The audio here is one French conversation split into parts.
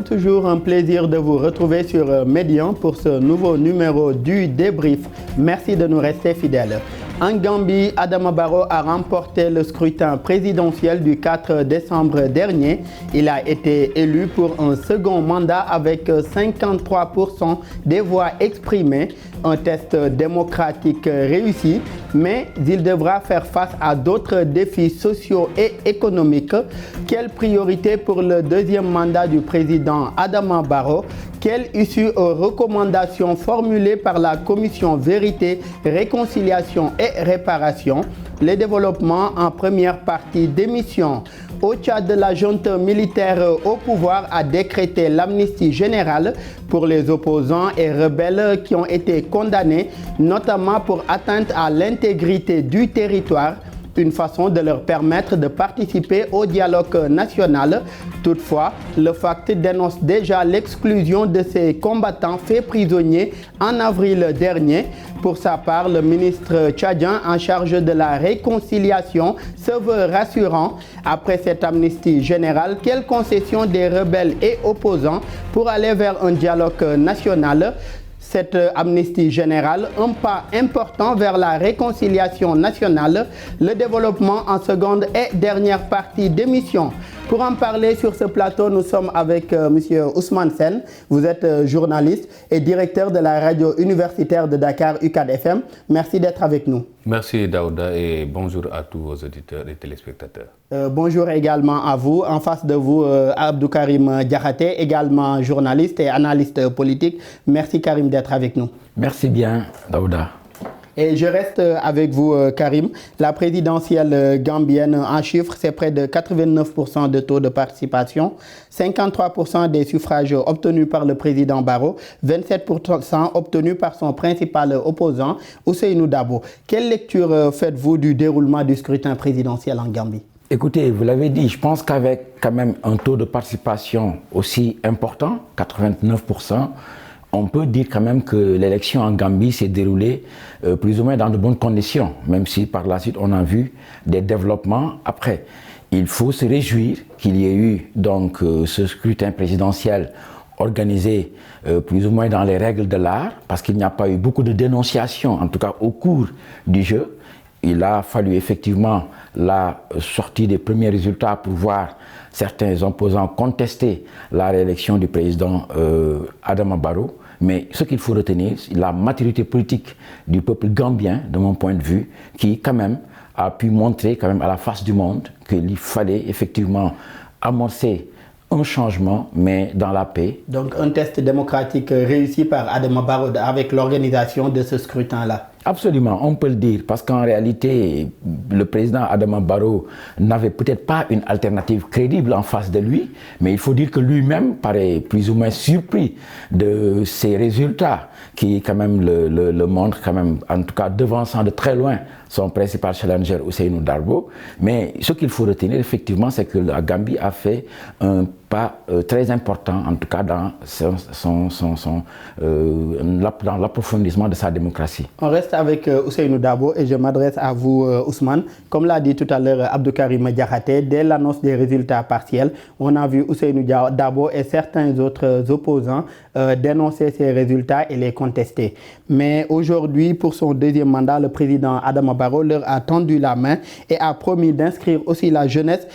toujours un plaisir de vous retrouver sur Médian pour ce nouveau numéro du débrief. Merci de nous rester fidèles. En Gambie, Adama Barrow a remporté le scrutin présidentiel du 4 décembre dernier. Il a été élu pour un second mandat avec 53% des voix exprimées. Un test démocratique réussi, mais il devra faire face à d'autres défis sociaux et économiques. Quelle priorité pour le deuxième mandat du président Adama Barrow? Quelle issue aux recommandations formulées par la commission Vérité, Réconciliation et Réparation? Les développements en première partie d'émission. Au Tchad, la junte militaire au pouvoir a décrété l'amnistie générale pour les opposants et rebelles qui ont été condamnés, notamment pour atteinte à l'intégrité du territoire. Une façon de leur permettre de participer au dialogue national. Toutefois, le FACT dénonce déjà l'exclusion de ces combattants faits prisonniers en avril dernier. Pour sa part, le ministre tchadien en charge de la réconciliation se veut rassurant. Après cette amnistie générale, quelles concessions des rebelles et opposants pour aller vers un dialogue national? Cette amnistie générale, un pas important vers la réconciliation nationale, le développement en seconde et dernière partie d'émission. Pour en parler sur ce plateau, nous sommes avec M. Ousmane Sène. Vous êtes journaliste et directeur de la radio universitaire de Dakar, UCAD FM. Merci d'être avec nous. Merci Daouda et bonjour à tous vos auditeurs et téléspectateurs. Bonjour également à vous. En face de vous, Abdou Karim Diakhaté, également journaliste et analyste politique. Merci Karim d'être avec nous. Merci bien Daouda. Et je reste avec vous, Karim. La présidentielle gambienne, en chiffres, c'est près de 89% de taux de participation, 53% des suffrages obtenus par le président Barrow, 27% obtenus par son principal opposant, Ousseynou Dabo. Quelle lecture faites-vous du déroulement du scrutin présidentiel en Gambie? Écoutez, vous l'avez dit, je pense qu'avec quand même un taux de participation aussi important, 89%, on peut dire quand même que l'élection en Gambie s'est déroulée plus ou moins dans de bonnes conditions, même si par la suite on a vu des développements après. Il faut se réjouir qu'il y ait eu donc ce scrutin présidentiel organisé plus ou moins dans les règles de l'art, parce qu'il n'y a pas eu beaucoup de dénonciations, en tout cas au cours du jeu. Il a fallu effectivement la sortie des premiers résultats pour voir certains opposants contester la réélection du président Adama Barrow. Mais ce qu'il faut retenir, c'est la maturité politique du peuple gambien, de mon point de vue, qui quand même a pu montrer quand même à la face du monde qu'il fallait effectivement amorcer un changement, mais dans la paix. Donc un test démocratique réussi par Adama Barrow avec l'organisation de ce scrutin-là. Absolument, on peut le dire, parce qu'en réalité, le président Adama Barrow n'avait peut-être pas une alternative crédible en face de lui, mais il faut dire que lui-même paraît plus ou moins surpris de ces résultats qui quand même le montrent quand même, en tout cas devançant de très loin son principal challenger Ousseynou Dabo. Mais ce qu'il faut retenir effectivement, c'est que la Gambie a fait un pas très important, en tout cas dans dans l'approfondissement de sa démocratie. On reste avec Ousseynou Dabo et je m'adresse à vous, Ousmane. Comme l'a dit tout à l'heure Abdou Karim Diakhaté, dès l'annonce des résultats partiels, on a vu Ousseynou Dabo et certains autres opposants dénoncer ces résultats et les contester. Mais aujourd'hui, pour son deuxième mandat, le président Adama Barrow leur a tendu la main et a promis d'inscrire aussi la jeunesse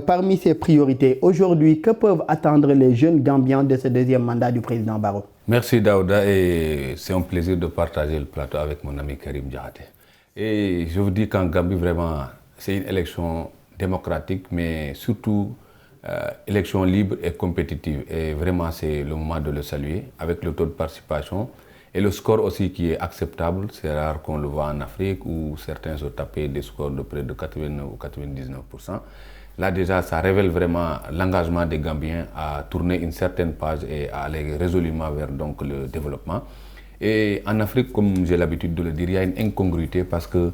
parmi ses priorités. Aujourd'hui, que peuvent attendre les jeunes Gambiens de ce deuxième mandat du président Barrow? Merci Daouda et c'est un plaisir de partager le plateau avec mon ami Karim Diakhaté. Et je vous dis qu'en Gambie, vraiment, c'est une élection démocratique, mais surtout élection libre et compétitive. Et vraiment, c'est le moment de le saluer avec le taux de participation et le score aussi qui est acceptable. C'est rare qu'on le voit en Afrique où certains ont tapé des scores de près de 89 ou 99%. Là déjà, ça révèle vraiment l'engagement des Gambiens à tourner une certaine page et à aller résolument vers donc, le développement. Et en Afrique, comme j'ai l'habitude de le dire, il y a une incongruité parce que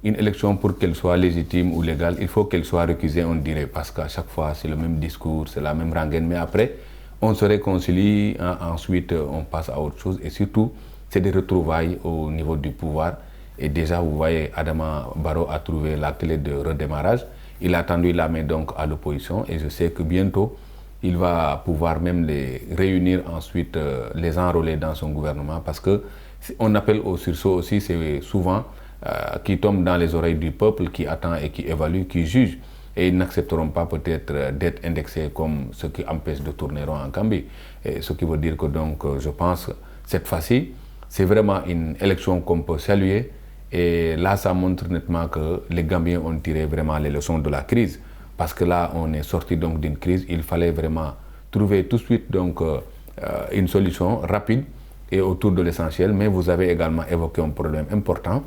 une élection, pour qu'elle soit légitime ou légale, il faut qu'elle soit récusée, on dirait, parce qu'à chaque fois, c'est le même discours, c'est la même rengaine. Mais après, on se réconcilie, ensuite on passe à autre chose. Et surtout, c'est des retrouvailles au niveau du pouvoir. Et déjà, vous voyez, Adama Barrow a trouvé la clé de redémarrage. Il a tendu la main donc à l'opposition et je sais que bientôt, il va pouvoir même les réunir ensuite, les enrôler dans son gouvernement, parce que on appelle au sursaut aussi, c'est souvent qui tombe dans les oreilles du peuple, qui attend et qui évalue, qui juge. Et ils n'accepteront pas peut-être d'être indexés comme ce qui empêche de tourner rond en Gambie. Et ce qui veut dire que donc, je pense, cette fois-ci, c'est vraiment une élection qu'on peut saluer. Et là, ça montre nettement que les Gambiens ont tiré vraiment les leçons de la crise. Parce que là, on est sorti donc d'une crise. Il fallait vraiment trouver tout de suite donc, une solution rapide et autour de l'essentiel. Mais vous avez également évoqué un problème important.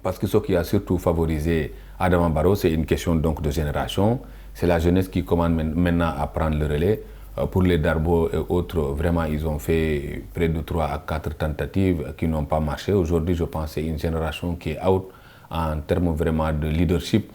Parce que ce qui a surtout favorisé Adama Barrow, c'est une question donc de génération. C'est la jeunesse qui commande maintenant à prendre le relais. Pour les Darboe et autres, vraiment, ils ont fait près de 3 à 4 tentatives qui n'ont pas marché. Aujourd'hui, je pense que c'est une génération qui est out en termes vraiment de leadership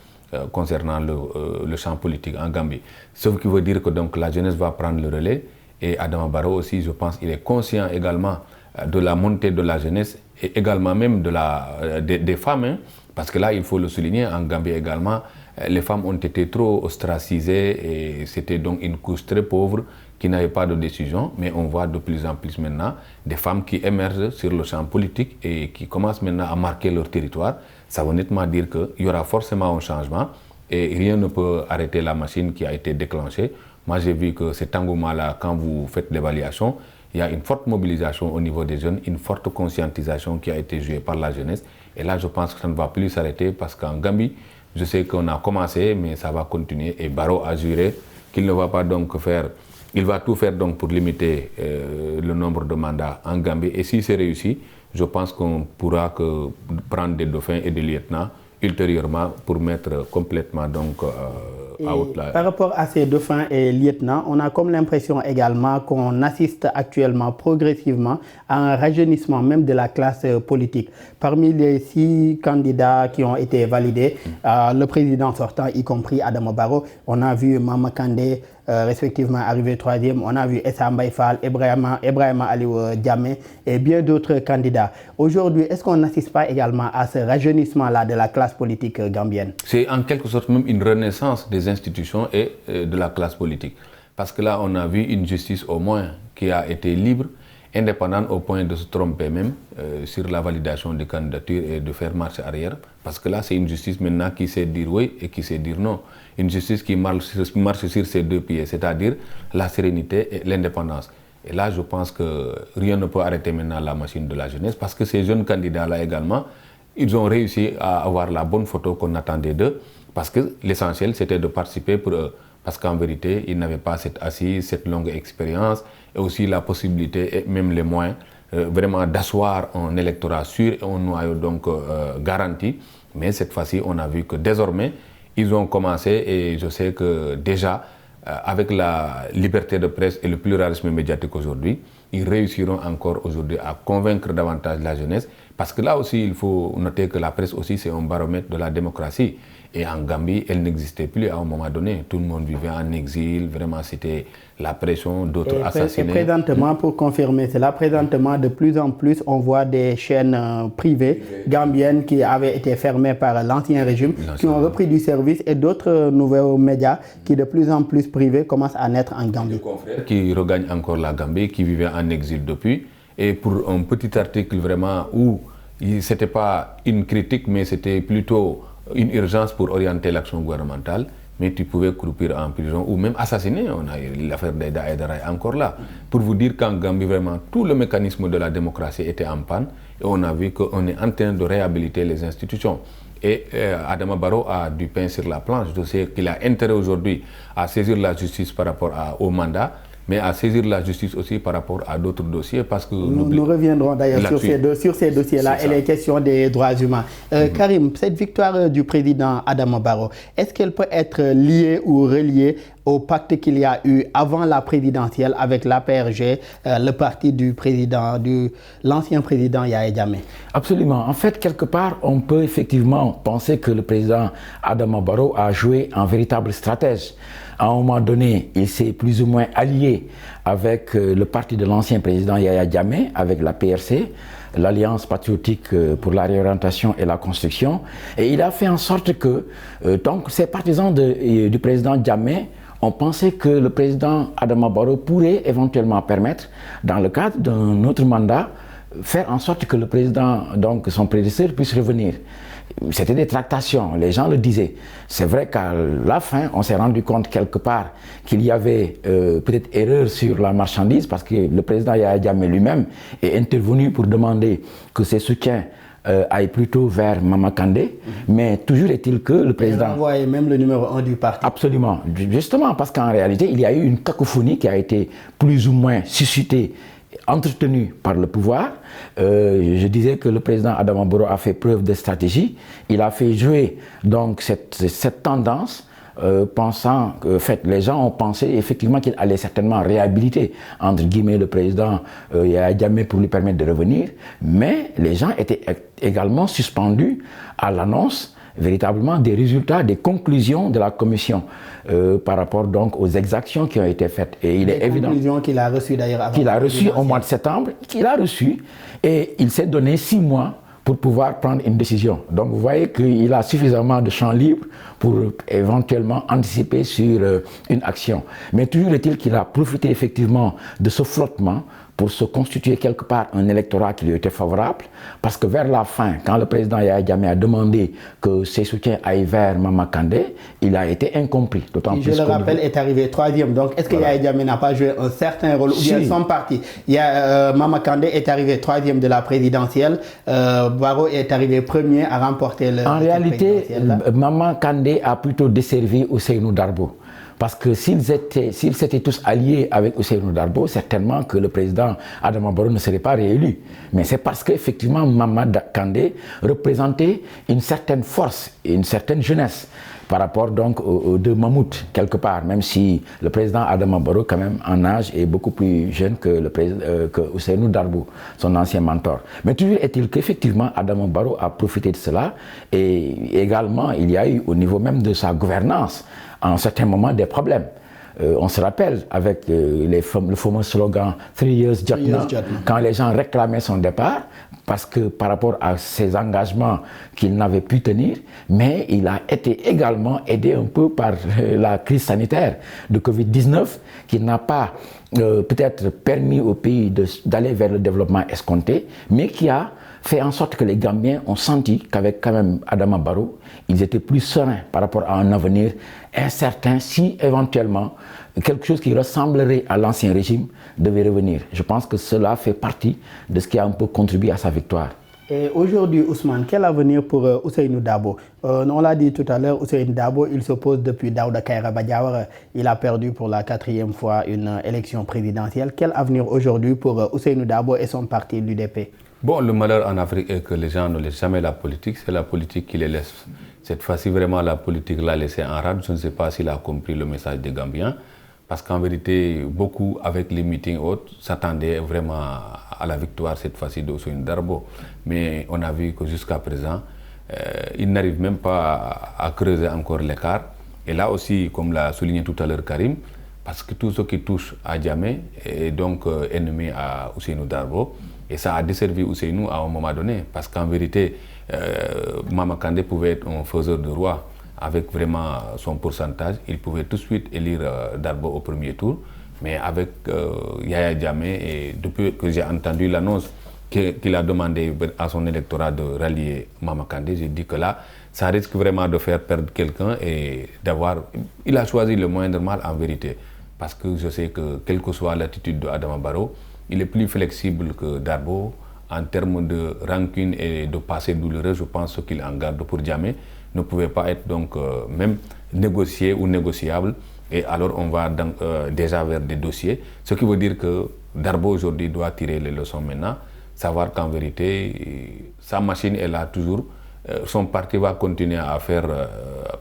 concernant le champ politique en Gambie. Ce qui veut dire que donc, la jeunesse va prendre le relais. Et Adama Barrow aussi, je pense qu'il est conscient également de la montée de la jeunesse et également même des femmes. Hein, parce que là, il faut le souligner, en Gambie également, les femmes ont été trop ostracisées et c'était donc une couche très pauvre qui n'avait pas de décision. Mais on voit de plus en plus maintenant des femmes qui émergent sur le champ politique et qui commencent maintenant à marquer leur territoire. Ça veut nettement dire qu'il y aura forcément un changement et rien ne peut arrêter la machine qui a été déclenchée. Moi, j'ai vu que cet engouement-là, quand vous faites l'évaluation, il y a une forte mobilisation au niveau des jeunes, une forte conscientisation qui a été jouée par la jeunesse. Et là, je pense que ça ne va plus s'arrêter parce qu'en Gambie, je sais qu'on a commencé, mais ça va continuer. Et Barrow a juré qu'il ne va pas donc faire, il va tout faire donc pour limiter le nombre de mandats en Gambie. Et si c'est réussi, je pense qu'on pourra que prendre des dauphins et des lieutenants ultérieurement pour mettre complètement donc out là. Par rapport à ces dauphins et lieutenants, on a comme l'impression également qu'on assiste actuellement progressivement à un rajeunissement même de la classe politique. Parmi les 6 candidats qui ont été validés, le président sortant, y compris Adama Barrow, on a vu Mama Kandeh respectivement arrivé 3e, on a vu Essa Mbaye Fall, Ibrahima Aliou Diamé et bien d'autres candidats. Aujourd'hui, est-ce qu'on n'assiste pas également à ce rajeunissement-là de la classe politique gambienne? C'est en quelque sorte même une renaissance des institutions et de la classe politique. Parce que là, on a vu une justice au moins qui a été libre, indépendante au point de se tromper même sur la validation des candidatures et de faire marche arrière. Parce que là, c'est une justice maintenant qui sait dire oui et qui sait dire non. Une justice qui marche sur ses 2 pieds, c'est-à-dire la sérénité et l'indépendance. Et là, je pense que rien ne peut arrêter maintenant la machine de la jeunesse parce que ces jeunes candidats-là également, ils ont réussi à avoir la bonne photo qu'on attendait d'eux parce que l'essentiel, c'était de participer pour eux. Parce qu'en vérité, ils n'avaient pas cette assise, cette longue expérience et aussi la possibilité et même les moyens vraiment d'asseoir un électorat sûr et un noyau donc garanti. Mais cette fois-ci, on a vu que désormais, ils ont commencé et je sais que déjà, avec la liberté de presse et le pluralisme médiatique aujourd'hui, ils réussiront encore aujourd'hui à convaincre davantage la jeunesse. Parce que là aussi, il faut noter que la presse aussi, c'est un baromètre de la démocratie. Et en Gambie, elle n'existait plus à un moment donné. Tout le monde vivait en exil. Vraiment, c'était la pression d'autres assassinés. Et présentement, pour confirmer cela, présentement, de plus en plus, on voit des chaînes privées gambiennes qui avaient été fermées par l'ancien régime, qui ont repris du service et d'autres nouveaux médias qui, de plus en plus privés, commencent à naître en Gambie. Des confrères qui regagnent encore la Gambie, qui vivaient en exil depuis. Et pour un petit article vraiment où ce n'était pas une critique, mais c'était plutôt une urgence pour orienter l'action gouvernementale, mais tu pouvais croupir en prison ou même assassiner. On a l'affaire d'Aïda Aïdara encore là. Pour vous dire qu'en Gambie, vraiment, tout le mécanisme de la démocratie était en panne et on a vu qu'on est en train de réhabiliter les institutions. Et Adama Barrow a du pain sur la planche. Je sais qu'il a intérêt aujourd'hui à saisir la justice par rapport au mandat, mais à saisir la justice aussi par rapport à d'autres dossiers. Parce que nous reviendrons d'ailleurs sur ces dossiers-là et les questions des droits humains. Karim, cette victoire du président Adama Barrow, est-ce qu'elle peut être liée ou reliée au pacte qu'il y a eu avant la présidentielle avec l'APRG, le parti de l'ancien président Yahya Jammeh? Absolument. En fait, quelque part, on peut effectivement penser que le président Adama Barrow a joué un véritable stratège. À un moment donné, il s'est plus ou moins allié avec le parti de l'ancien président Yahya Jammeh, avec la PRC, l'Alliance patriotique pour la réorientation et la construction. Et il a fait en sorte que donc, ces partisans du président Jammeh on pensait que le président Adama Barrow pourrait éventuellement permettre, dans le cadre d'un autre mandat, faire en sorte que le président, donc son prédécesseur, puisse revenir. C'était des tractations, les gens le disaient. C'est vrai qu'à la fin, on s'est rendu compte quelque part qu'il y avait peut-être erreur sur la marchandise, parce que le président Yahya Jammeh lui-même est intervenu pour demander que ses soutiens aille plutôt vers Mama Kandé, mais toujours est-il que le président... Il envoyait même le numéro 1 du parti. Absolument, justement parce qu'en réalité, il y a eu une cacophonie qui a été plus ou moins suscitée, entretenue par le pouvoir. Je disais que le président Adama Barrow a fait preuve de stratégie. Il a fait jouer donc cette tendance, pensant que, en fait, les gens ont pensé effectivement qu'il allait certainement réhabiliter, entre guillemets, le président Yahya Jammeh pour lui permettre de revenir, mais les gens étaient également suspendus à l'annonce véritablement des résultats, des conclusions de la commission par rapport donc aux exactions qui ont été faites. Et il est évident. Des conclusions qu'il a reçues d'ailleurs avant. Qu'il a reçues au mois de septembre, qu'il a reçues, et il s'est donné 6 mois pour pouvoir prendre une décision. Donc vous voyez qu'il a suffisamment de champ libre pour éventuellement anticiper sur une action. Mais toujours est-il qu'il a profité effectivement de ce flottement pour se constituer quelque part un électorat qui lui était favorable, parce que vers la fin, quand le président Yahya Jammeh a demandé que ses soutiens aillent vers Mama Kandé, il a été incompris. Je le rappelle, est arrivé 3e. Donc est-ce que Yahya Jammeh n'a pas joué un certain rôle, ou bien son parti? Mama Kandé est arrivé 3e de la présidentielle, Barrow est arrivé 1er à remporter le... En réalité, Mama Kandé a plutôt desservi Ousseynou Darbo. Parce que s'ils s'étaient tous alliés avec Ousseynou Darbo, certainement que le président Adama Barrow ne serait pas réélu. Mais c'est parce qu'effectivement, Mama Kandé représentait une certaine force et une certaine jeunesse par rapport donc aux deux mammouths, quelque part, même si le président Adama Barrow, quand même, en âge, est beaucoup plus jeune que Ousseynou Darbo, son ancien mentor. Mais toujours est-il qu'effectivement, Adama Barrow a profité de cela, et également, il y a eu, au niveau même de sa gouvernance, à un certain moment, des problèmes. On se rappelle avec le fameux slogan « 3 years Jatna », quand les gens réclamaient son départ, parce que par rapport à ses engagements qu'il n'avait pu tenir, mais il a été également aidé un peu par la crise sanitaire de Covid-19, qui n'a pas peut-être permis au pays d'aller vers le développement escompté, mais qui a fait en sorte que les Gambiens ont senti qu'avec quand même Adama Barrow, ils étaient plus sereins par rapport à un avenir incertain si éventuellement quelque chose qui ressemblerait à l'ancien régime devait revenir. Je pense que cela fait partie de ce qui a un peu contribué à sa victoire. Et aujourd'hui, Ousmane, quel avenir pour Ousseynou Dabo? On l'a dit tout à l'heure, Ousseynou Dabo, il s'oppose depuis Daouda Kairaba Diawara. Il a perdu pour la 4e fois une élection présidentielle. Quel avenir aujourd'hui pour Ousseynou Dabo et son parti, l'UDP? Bon, le malheur en Afrique est que les gens ne laissent jamais la politique, c'est la politique qui les laisse. Cette fois-ci, vraiment, la politique l'a laissé en rade. Je ne sais pas s'il a compris le message des Gambiens, parce qu'en vérité, beaucoup, avec les meetings autres, s'attendaient vraiment à la victoire cette fois-ci d'Ousseynou Darbo. Mais on a vu que jusqu'à présent, il n'arrive même pas à creuser encore l'écart. Et là aussi, comme l'a souligné tout à l'heure Karim, parce que tout ce qui touche à Jammeh est donc ennemi à Ousseynou Darbo. Et ça a desservi Ousseynou à un moment donné, parce qu'en vérité, Mama Kandé pouvait être un faiseur de roi avec vraiment son pourcentage. Il pouvait tout de suite élire Darbo au premier tour, mais avec Yahya Jammeh, et depuis que j'ai entendu l'annonce qu'il a demandé à son électorat de rallier Mama Kandé, j'ai dit que là, ça risque vraiment de faire perdre quelqu'un et d'avoir... Il a choisi le moindre mal en vérité, parce que je sais que quelle que soit l'attitude de Adama Barrow, il est plus flexible que Darbo en termes de rancune et de passé douloureux. Je pense qu'il en garde pour Jammeh ne pouvait pas être donc même négocié ou négociable. Et alors on va déjà vers des dossiers. Ce qui veut dire que Darbo aujourd'hui doit tirer les leçons maintenant, savoir qu'en vérité, sa machine est là toujours. Son parti va continuer à faire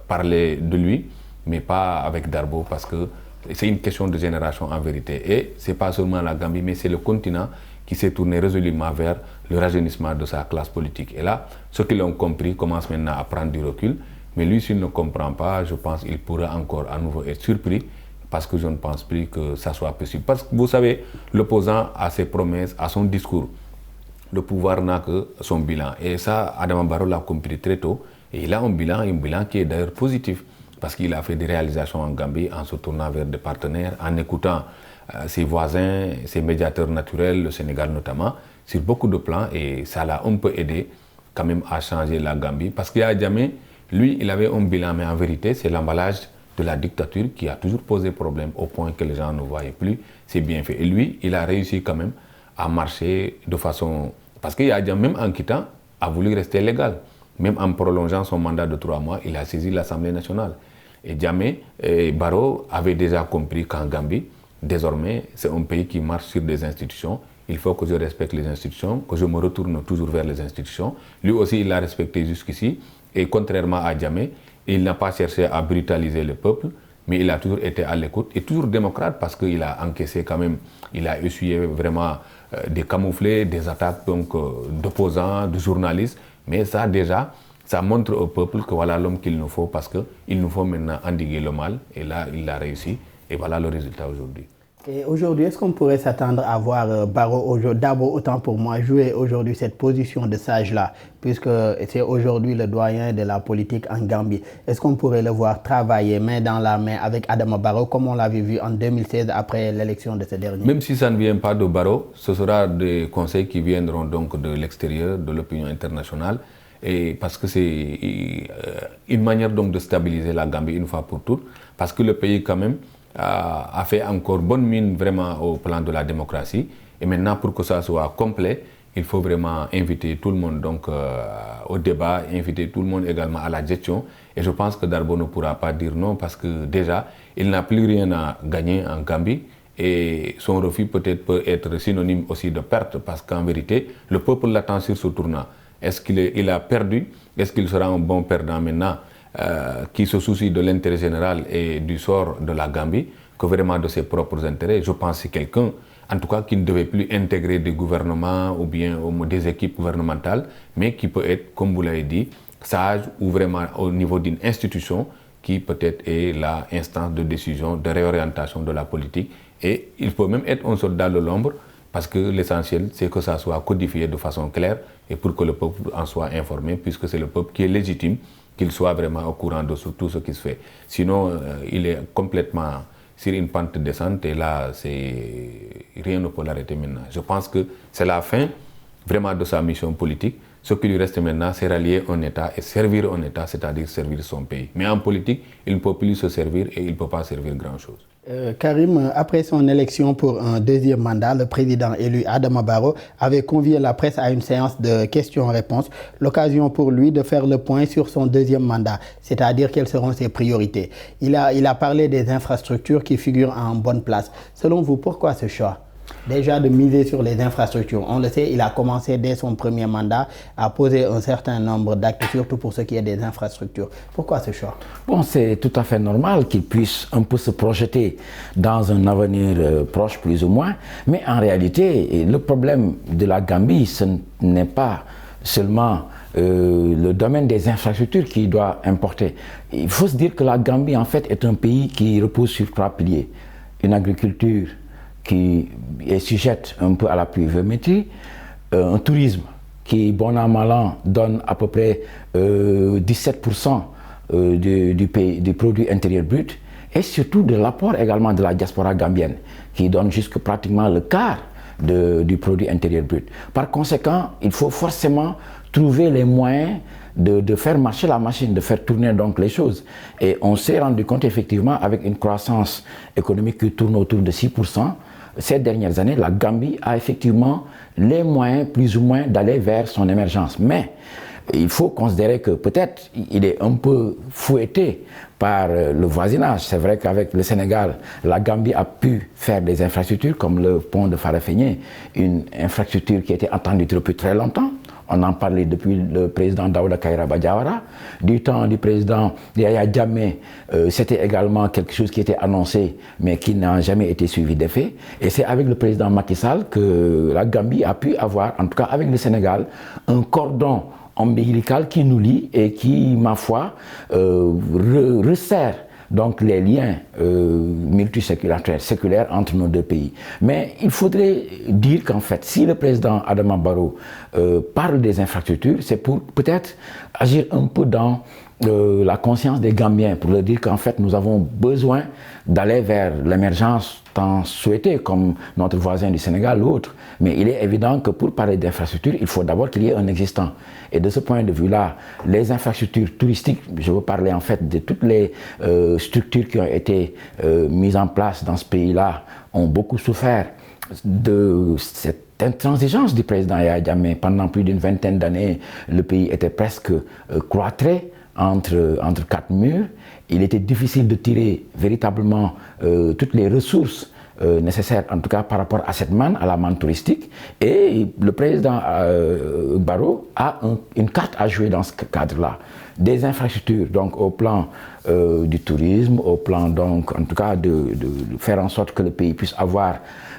parler de lui, mais pas avec Darbo, parce que c'est une question de génération en vérité. Et ce n'est pas seulement la Gambie, mais c'est le continent qui s'est tourné résolument vers le rajeunissement de sa classe politique. Et là, ceux qui l'ont compris commencent maintenant à prendre du recul. Mais lui, s'il ne comprend pas, je pense qu'il pourra encore à nouveau être surpris, parce que je ne pense plus que ça soit possible. Parce que vous savez, l'opposant a ses promesses, a son discours. Le pouvoir n'a que son bilan. Et ça, Adama Barrow l'a compris très tôt. Et il a un bilan qui est d'ailleurs positif. parce qu'il a fait des réalisations en Gambie en se tournant vers des partenaires, en écoutant ses voisins, ses médiateurs naturels, le Sénégal notamment, sur beaucoup de plans, et ça l'a un peu aidé quand même à changer la Gambie. Parce qu'il y a jamais, lui, il avait un bilan, mais en vérité, c'est l'emballage de la dictature qui a toujours posé problème au point que les gens ne voyaient plus ses bienfaits. Et lui, il a réussi quand même à marcher de façon... Parce qu'il y a même en quittant, a voulu rester légal. Même en prolongeant son mandat de 3 mois, il a saisi l'Assemblée nationale. Et Jammeh et Barrow avaient déjà compris qu'en Gambie, désormais, c'est un pays qui marche sur des institutions. Il faut que je respecte les institutions, que je me retourne toujours vers les institutions. Lui aussi, il l'a respecté jusqu'ici. Et contrairement à Jammeh, il n'a pas cherché à brutaliser le peuple, mais il a toujours été à l'écoute et toujours démocrate parce qu'il a encaissé quand même, il a essuyé vraiment des camouflets, des attaques d'opposants, de journalistes. Mais ça déjà, ça montre au peuple que voilà l'homme qu'il nous faut parce qu'il nous faut maintenant endiguer le mal. Et là, il l'a réussi. Et voilà le résultat aujourd'hui. Et aujourd'hui, est-ce qu'on pourrait s'attendre à voir Barrow, d'abord autant pour moi, jouer aujourd'hui cette position de sage-là, puisque c'est aujourd'hui le doyen de la politique en Gambie. Est-ce qu'on pourrait le voir travailler main dans la main avec Adama Barrow, comme on l'avait vu en 2016 après l'élection de ce dernier? Même si ça ne vient pas de Barrow, ce sera des conseils qui viendront donc de l'extérieur, de l'opinion internationale, et parce que c'est une manière donc de stabiliser la Gambie une fois pour toutes, parce que le pays quand même a fait encore bonne mine vraiment au plan de la démocratie. Et maintenant, pour que ça soit complet, il faut vraiment inviter tout le monde donc, au débat, inviter tout le monde également à la gestion. Et je pense que Darboe ne pourra pas dire non parce que déjà, il n'a plus rien à gagner en Gambie. Et son refus peut-être peut être synonyme aussi de perte parce qu'en vérité, le peuple l'attend sur ce tournant. Est-ce qu'il a perdu? Est-ce qu'il sera un bon perdant maintenant? Qui se soucie de l'intérêt général et du sort de la Gambie que vraiment de ses propres intérêts. Je pense que c'est quelqu'un, en tout cas, qui ne devait plus intégrer des gouvernements ou bien des équipes gouvernementales, mais qui peut être, comme vous l'avez dit, sage ou vraiment au niveau d'une institution qui peut-être est l'instance de décision, de réorientation de la politique. Et il peut même être un soldat de l'ombre parce que l'essentiel, c'est que ça soit codifié de façon claire et pour que le peuple en soit informé, puisque c'est le peuple qui est légitime qu'il soit vraiment au courant de tout ce qui se fait. Sinon, il est complètement sur une pente descente et là, rien ne peut l'arrêter maintenant. Je pense que c'est la fin vraiment de sa mission politique. Ce qui lui reste maintenant, c'est rallier un État et servir un État, c'est-à-dire servir son pays. Mais en politique, il ne peut plus se servir et il ne peut pas servir grand-chose. Karim, après son élection pour un deuxième mandat, le président élu Adama Barrow avait convié la presse à une séance de questions-réponses, l'occasion pour lui de faire le point sur son deuxième mandat, c'est-à-dire quelles seront ses priorités. Il a parlé des infrastructures qui figurent en bonne place. Selon vous, pourquoi ce choix ? Déjà de miser sur les infrastructures. On le sait, il a commencé dès son premier mandat à poser un certain nombre d'actes, surtout pour ce qui est des infrastructures. Pourquoi ce choix? Bon, c'est tout à fait normal qu'il puisse un peu se projeter dans un avenir proche, plus ou moins. Mais en réalité, le problème de la Gambie, ce n'est pas seulement le domaine des infrastructures qui doit importer. Il faut se dire que la Gambie, en fait, est un pays qui repose sur 3 piliers. Une agriculture qui est sujette un peu à la pluviométrie, un tourisme qui, bon an, mal an, donne à peu près 17% du produit intérieur brut, et surtout de l'apport également de la diaspora gambienne, qui donne jusque pratiquement le quart du produit intérieur brut. Par conséquent, il faut forcément trouver les moyens de faire marcher la machine, de faire tourner donc les choses. Et on s'est rendu compte effectivement avec une croissance économique qui tourne autour de 6%, ces dernières années, la Gambie a effectivement les moyens plus ou moins d'aller vers son émergence. Mais il faut considérer que peut-être il est un peu fouetté par le voisinage. C'est vrai qu'avec le Sénégal, la Gambie a pu faire des infrastructures comme le pont de Farafenni, une infrastructure qui était attendue depuis très longtemps. On en parlait depuis le président Daouda Kairaba Diawara. Du temps du président Yahya Jammeh, c'était également quelque chose qui était annoncé, mais qui n'a jamais été suivi d'effet. Et c'est avec le président Macky Sall que la Gambie a pu avoir, en tout cas avec le Sénégal, un cordon ombilical qui nous lie et qui, ma foi, resserre donc les liens multiséculaires entre nos deux pays. Mais il faudrait dire qu'en fait, si le président Adama Barrow parle des infrastructures, c'est pour peut-être agir un peu dans la conscience des Gambiens, pour leur dire qu'en fait nous avons besoin d'aller vers l'émergence tant souhaitée comme notre voisin du Sénégal ou autre. Mais il est évident que pour parler d'infrastructures, il faut d'abord qu'il y ait un existant. Et de ce point de vue-là, les infrastructures touristiques, je veux parler en fait de toutes les structures qui ont été mises en place dans ce pays-là, ont beaucoup souffert de cette intransigeance du président Yahya Jammeh. Pendant plus d'une vingtaine d'années, le pays était presque cloîtré entre quatre murs. Il était difficile de tirer véritablement toutes les ressources nécessaires, en tout cas par rapport à cette manne, à la manne touristique. Et le président Barrow a une carte à jouer dans ce cadre-là. Des infrastructures, donc au plan du tourisme, au plan donc en tout cas de faire en sorte que le pays puisse avoir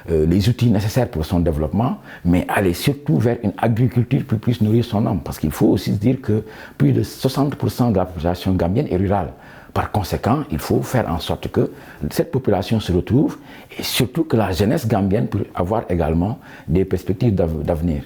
les outils nécessaires pour son développement, mais aller surtout vers une agriculture qui puisse nourrir son homme. Parce qu'il faut aussi se dire que plus de 60% de la population gambienne est rurale. Par conséquent, il faut faire en sorte que cette population se retrouve et surtout que la jeunesse gambienne puisse avoir également des perspectives d'avenir.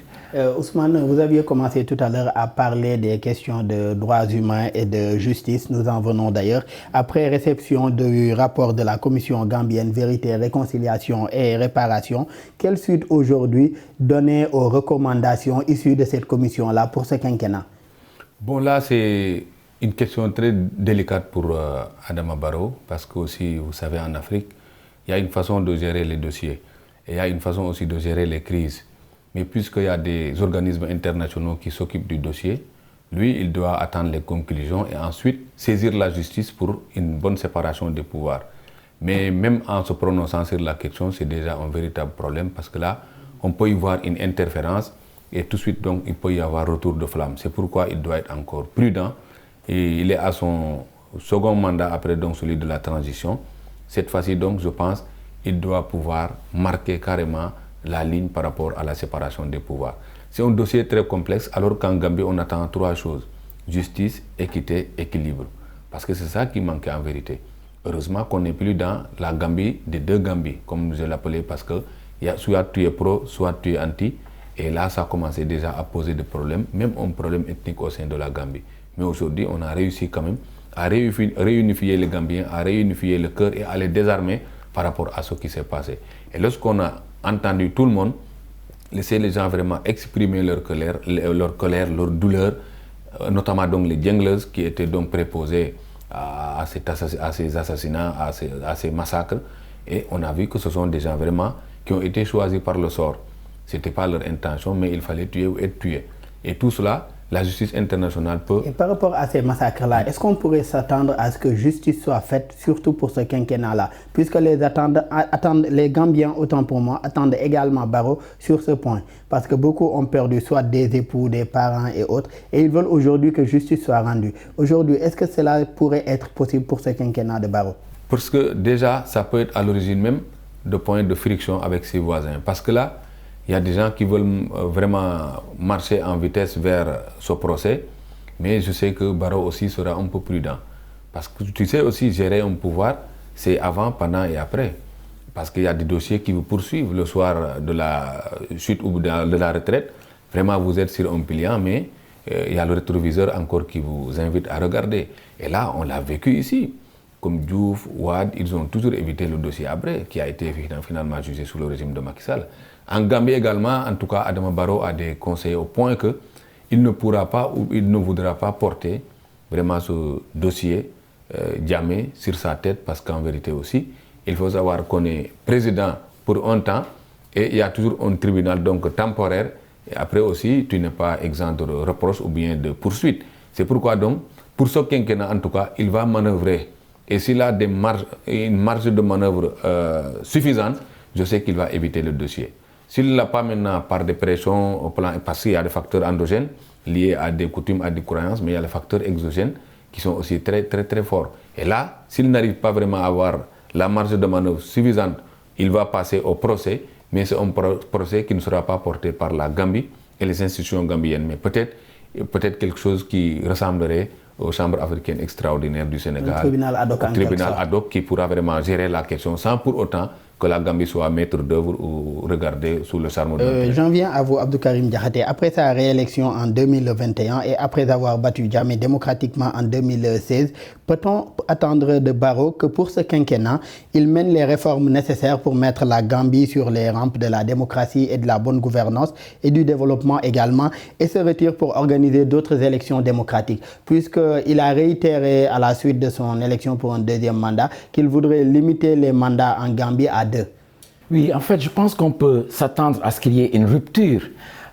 Ousmane, vous aviez commencé tout à l'heure à parler des questions de droits humains et de justice. Nous en venons d'ailleurs. Après réception du rapport de la Commission gambienne Vérité, Réconciliation et Réparation, quelle suite aujourd'hui donner aux recommandations issues de cette commission-là pour ce quinquennat? Bon, là, c'est une question très délicate pour Adama Barrow, parce que aussi, vous savez, en Afrique, il y a une façon de gérer les dossiers et il y a une façon aussi de gérer les crises. Mais puisqu'il y a des organismes internationaux qui s'occupent du dossier, lui, il doit attendre les conclusions et ensuite saisir la justice pour une bonne séparation des pouvoirs. Mais même en se prononçant sur la question, c'est déjà un véritable problème parce que là, on peut y voir une interférence et tout de suite, donc, il peut y avoir retour de flamme. C'est pourquoi il doit être encore prudent et il est à son second mandat après donc celui de la transition. Cette fois-ci, donc, je pense, il doit pouvoir marquer carrément la ligne par rapport à la séparation des pouvoirs. C'est un dossier très complexe, alors qu'en Gambie, on attend trois choses: justice, équité, équilibre. Parce que c'est ça qui manquait en vérité. Heureusement qu'on n'est plus dans la Gambie des deux Gambies, comme je l'appelais, parce que soit tu es pro, soit tu es anti. Et là, ça a commencé déjà à poser des problèmes, même un problème ethnique au sein de la Gambie. Mais aujourd'hui, on a réussi quand même à réunifier les Gambiens, à réunifier le cœur et à les désarmer par rapport à ce qui s'est passé. Et lorsqu'on a entendu tout le monde, laisser les gens vraiment exprimer leur colère, leur douleur, notamment donc les junglers qui étaient donc préposés à ces assassinats, à ces massacres. Et on a vu que ce sont des gens vraiment qui ont été choisis par le sort. Ce n'était pas leur intention, mais il fallait tuer ou être tué. Et tout cela, la justice internationale peut... Et par rapport à ces massacres-là, est-ce qu'on pourrait s'attendre à ce que justice soit faite, surtout pour ce quinquennat-là, puisque les Gambiens, autant pour moi, attendent également Barrow sur ce point, parce que beaucoup ont perdu soit des époux, des parents et autres, et ils veulent aujourd'hui que justice soit rendue. Aujourd'hui, est-ce que cela pourrait être possible pour ce quinquennat de Barrow? Parce que déjà, ça peut être à l'origine même de points de friction avec ses voisins, parce que là, il y a des gens qui veulent vraiment marcher en vitesse vers ce procès, mais je sais que Barrow aussi sera un peu prudent. Parce que tu sais aussi, gérer un pouvoir, c'est avant, pendant et après. Parce qu'il y a des dossiers qui vous poursuivent le soir de la chute ou de la retraite. Vraiment, vous êtes sur un pliant, mais il y a le rétroviseur encore qui vous invite à regarder. Et là, on l'a vécu ici. Comme Diouf, Ouad, ils ont toujours évité le dossier Abré, qui a été finalement jugé sous le régime de Macky Sall. En Gambie également, en tout cas, Adama Barrow a des conseils au point qu'il ne pourra pas ou il ne voudra pas porter vraiment ce dossier Jammeh sur sa tête, parce qu'en vérité aussi, il faut savoir qu'on est président pour un temps et il y a toujours un tribunal donc temporaire. Et après aussi, tu n'es pas exempt de reproches ou bien de poursuites. C'est pourquoi donc, pour ce quinquennat en tout cas, il va manœuvrer. Et s'il a une marge de manœuvre suffisante, je sais qu'il va éviter le dossier. S'il ne l'a pas maintenant par des pressions au plan, parce qu'il y a des facteurs endogènes liés à des coutumes, à des croyances, mais il y a les facteurs exogènes qui sont aussi très très très forts. Et là, s'il n'arrive pas vraiment à avoir la marge de manœuvre suffisante, il va passer au procès, mais c'est un procès qui ne sera pas porté par la Gambie et les institutions gambiennes, mais peut-être quelque chose qui ressemblerait aux chambres africaines extraordinaires du Sénégal, un tribunal ad hoc, un tribunal ad hoc qui pourra vraiment gérer la question sans pour autant que la Gambie soit maître d'œuvre ou regardée sous le charme de J'en viens à vous, Abdou Karim Diakhaté. Après sa réélection en 2021 et après avoir battu Jammeh démocratiquement en 2016, peut-on attendre de Barrow que pour ce quinquennat, il mène les réformes nécessaires pour mettre la Gambie sur les rampes de la démocratie et de la bonne gouvernance et du développement également, et se retire pour organiser d'autres élections démocratiques, puisqu'il a réitéré à la suite de son élection pour un deuxième mandat qu'il voudrait limiter les mandats en Gambie à 2? Oui, en fait, je pense qu'on peut s'attendre à ce qu'il y ait une rupture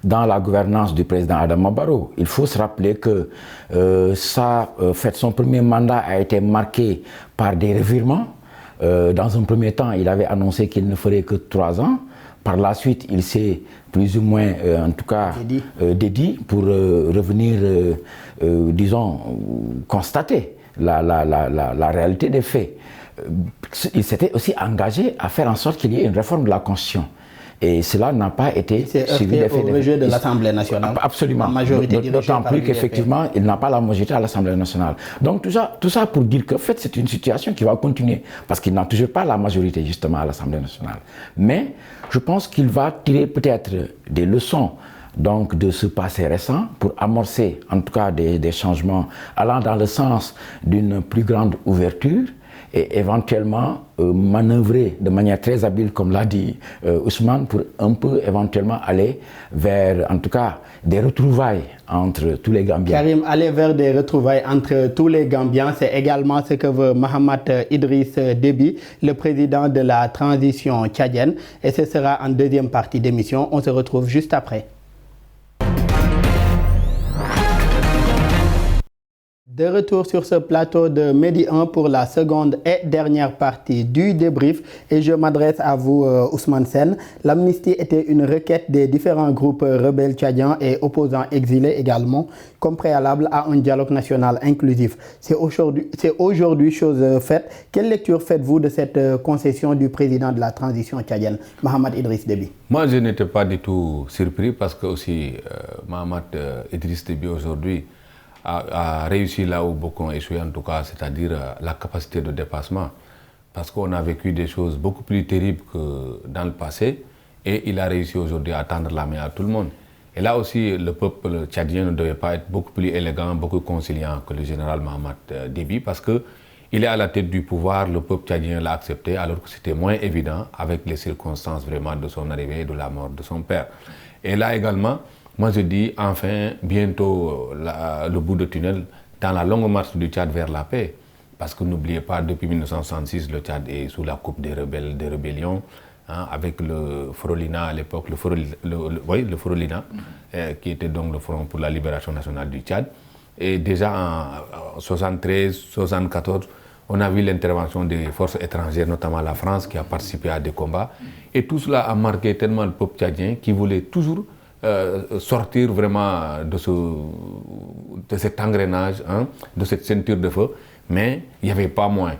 dans la gouvernance du président Adama Barrow. Il faut se rappeler que son premier mandat a été marqué par des revirements. Dans un premier temps, il avait annoncé qu'il ne ferait que 3 ans. Par la suite, il s'est plus ou moins, en tout cas, dédié pour revenir, disons, constater la réalité des faits. Il s'était aussi engagé à faire en sorte qu'il y ait une réforme de la Constitution. Et cela n'a pas été suivi d'effet. Au rejet de l'Assemblée nationale. Absolument. D'autant plus qu'effectivement, il n'a pas la majorité à l'Assemblée nationale. Donc tout ça pour dire qu'en fait, c'est une situation qui va continuer. Parce qu'il n'a toujours pas la majorité justement à l'Assemblée nationale. Mais je pense qu'il va tirer peut-être des leçons donc de ce passé récent pour amorcer en tout cas des changements allant dans le sens d'une plus grande ouverture et éventuellement manœuvrer de manière très habile, comme l'a dit Ousmane, pour un peu éventuellement aller vers, en tout cas, des retrouvailles entre tous les Gambiens. Karim, aller vers des retrouvailles entre tous les Gambiens, c'est également ce que veut Mahamat Idriss Déby, le président de la transition tchadienne. Et ce sera en deuxième partie d'émission. On se retrouve juste après. De retour sur ce plateau de Midi 1 pour la seconde et dernière partie du débrief, et je m'adresse à vous Ousmane Sène. L'amnistie était une requête des différents groupes rebelles tchadiens et opposants exilés également, comme préalable à un dialogue national inclusif. C'est aujourd'hui chose faite. Quelle lecture faites-vous de cette concession du président de la transition tchadienne, Mahamat Idriss Déby? Moi, je n'étais pas du tout surpris parce que aussi Mahamat Idriss Déby aujourd'hui a réussi là où beaucoup ont échoué, en tout cas, c'est-à-dire la capacité de dépassement. Parce qu'on a vécu des choses beaucoup plus terribles que dans le passé, et il a réussi aujourd'hui à tendre la main à tout le monde. Et là aussi, le peuple tchadien ne devait pas être beaucoup plus élégant, beaucoup conciliant que le général Mahamat Déby, parce qu'il est à la tête du pouvoir, le peuple tchadien l'a accepté, alors que c'était moins évident avec les circonstances vraiment de son arrivée et de la mort de son père. Et là également, moi je dis enfin, bientôt le bout de tunnel dans la longue marche du Tchad vers la paix. Parce que n'oubliez pas, depuis 1966, le Tchad est sous la coupe des rebelles, des rébellions, hein, avec le Frolina à l'époque, le Frolina, qui était donc le Front pour la libération nationale du Tchad. Et déjà en 73, 74, on a vu l'intervention des forces étrangères, notamment la France, qui a participé à des combats. Et tout cela a marqué tellement le peuple tchadien qui voulait toujours sortir vraiment de cet engrenage, hein, de cette ceinture de feu, mais il n'y avait pas moins.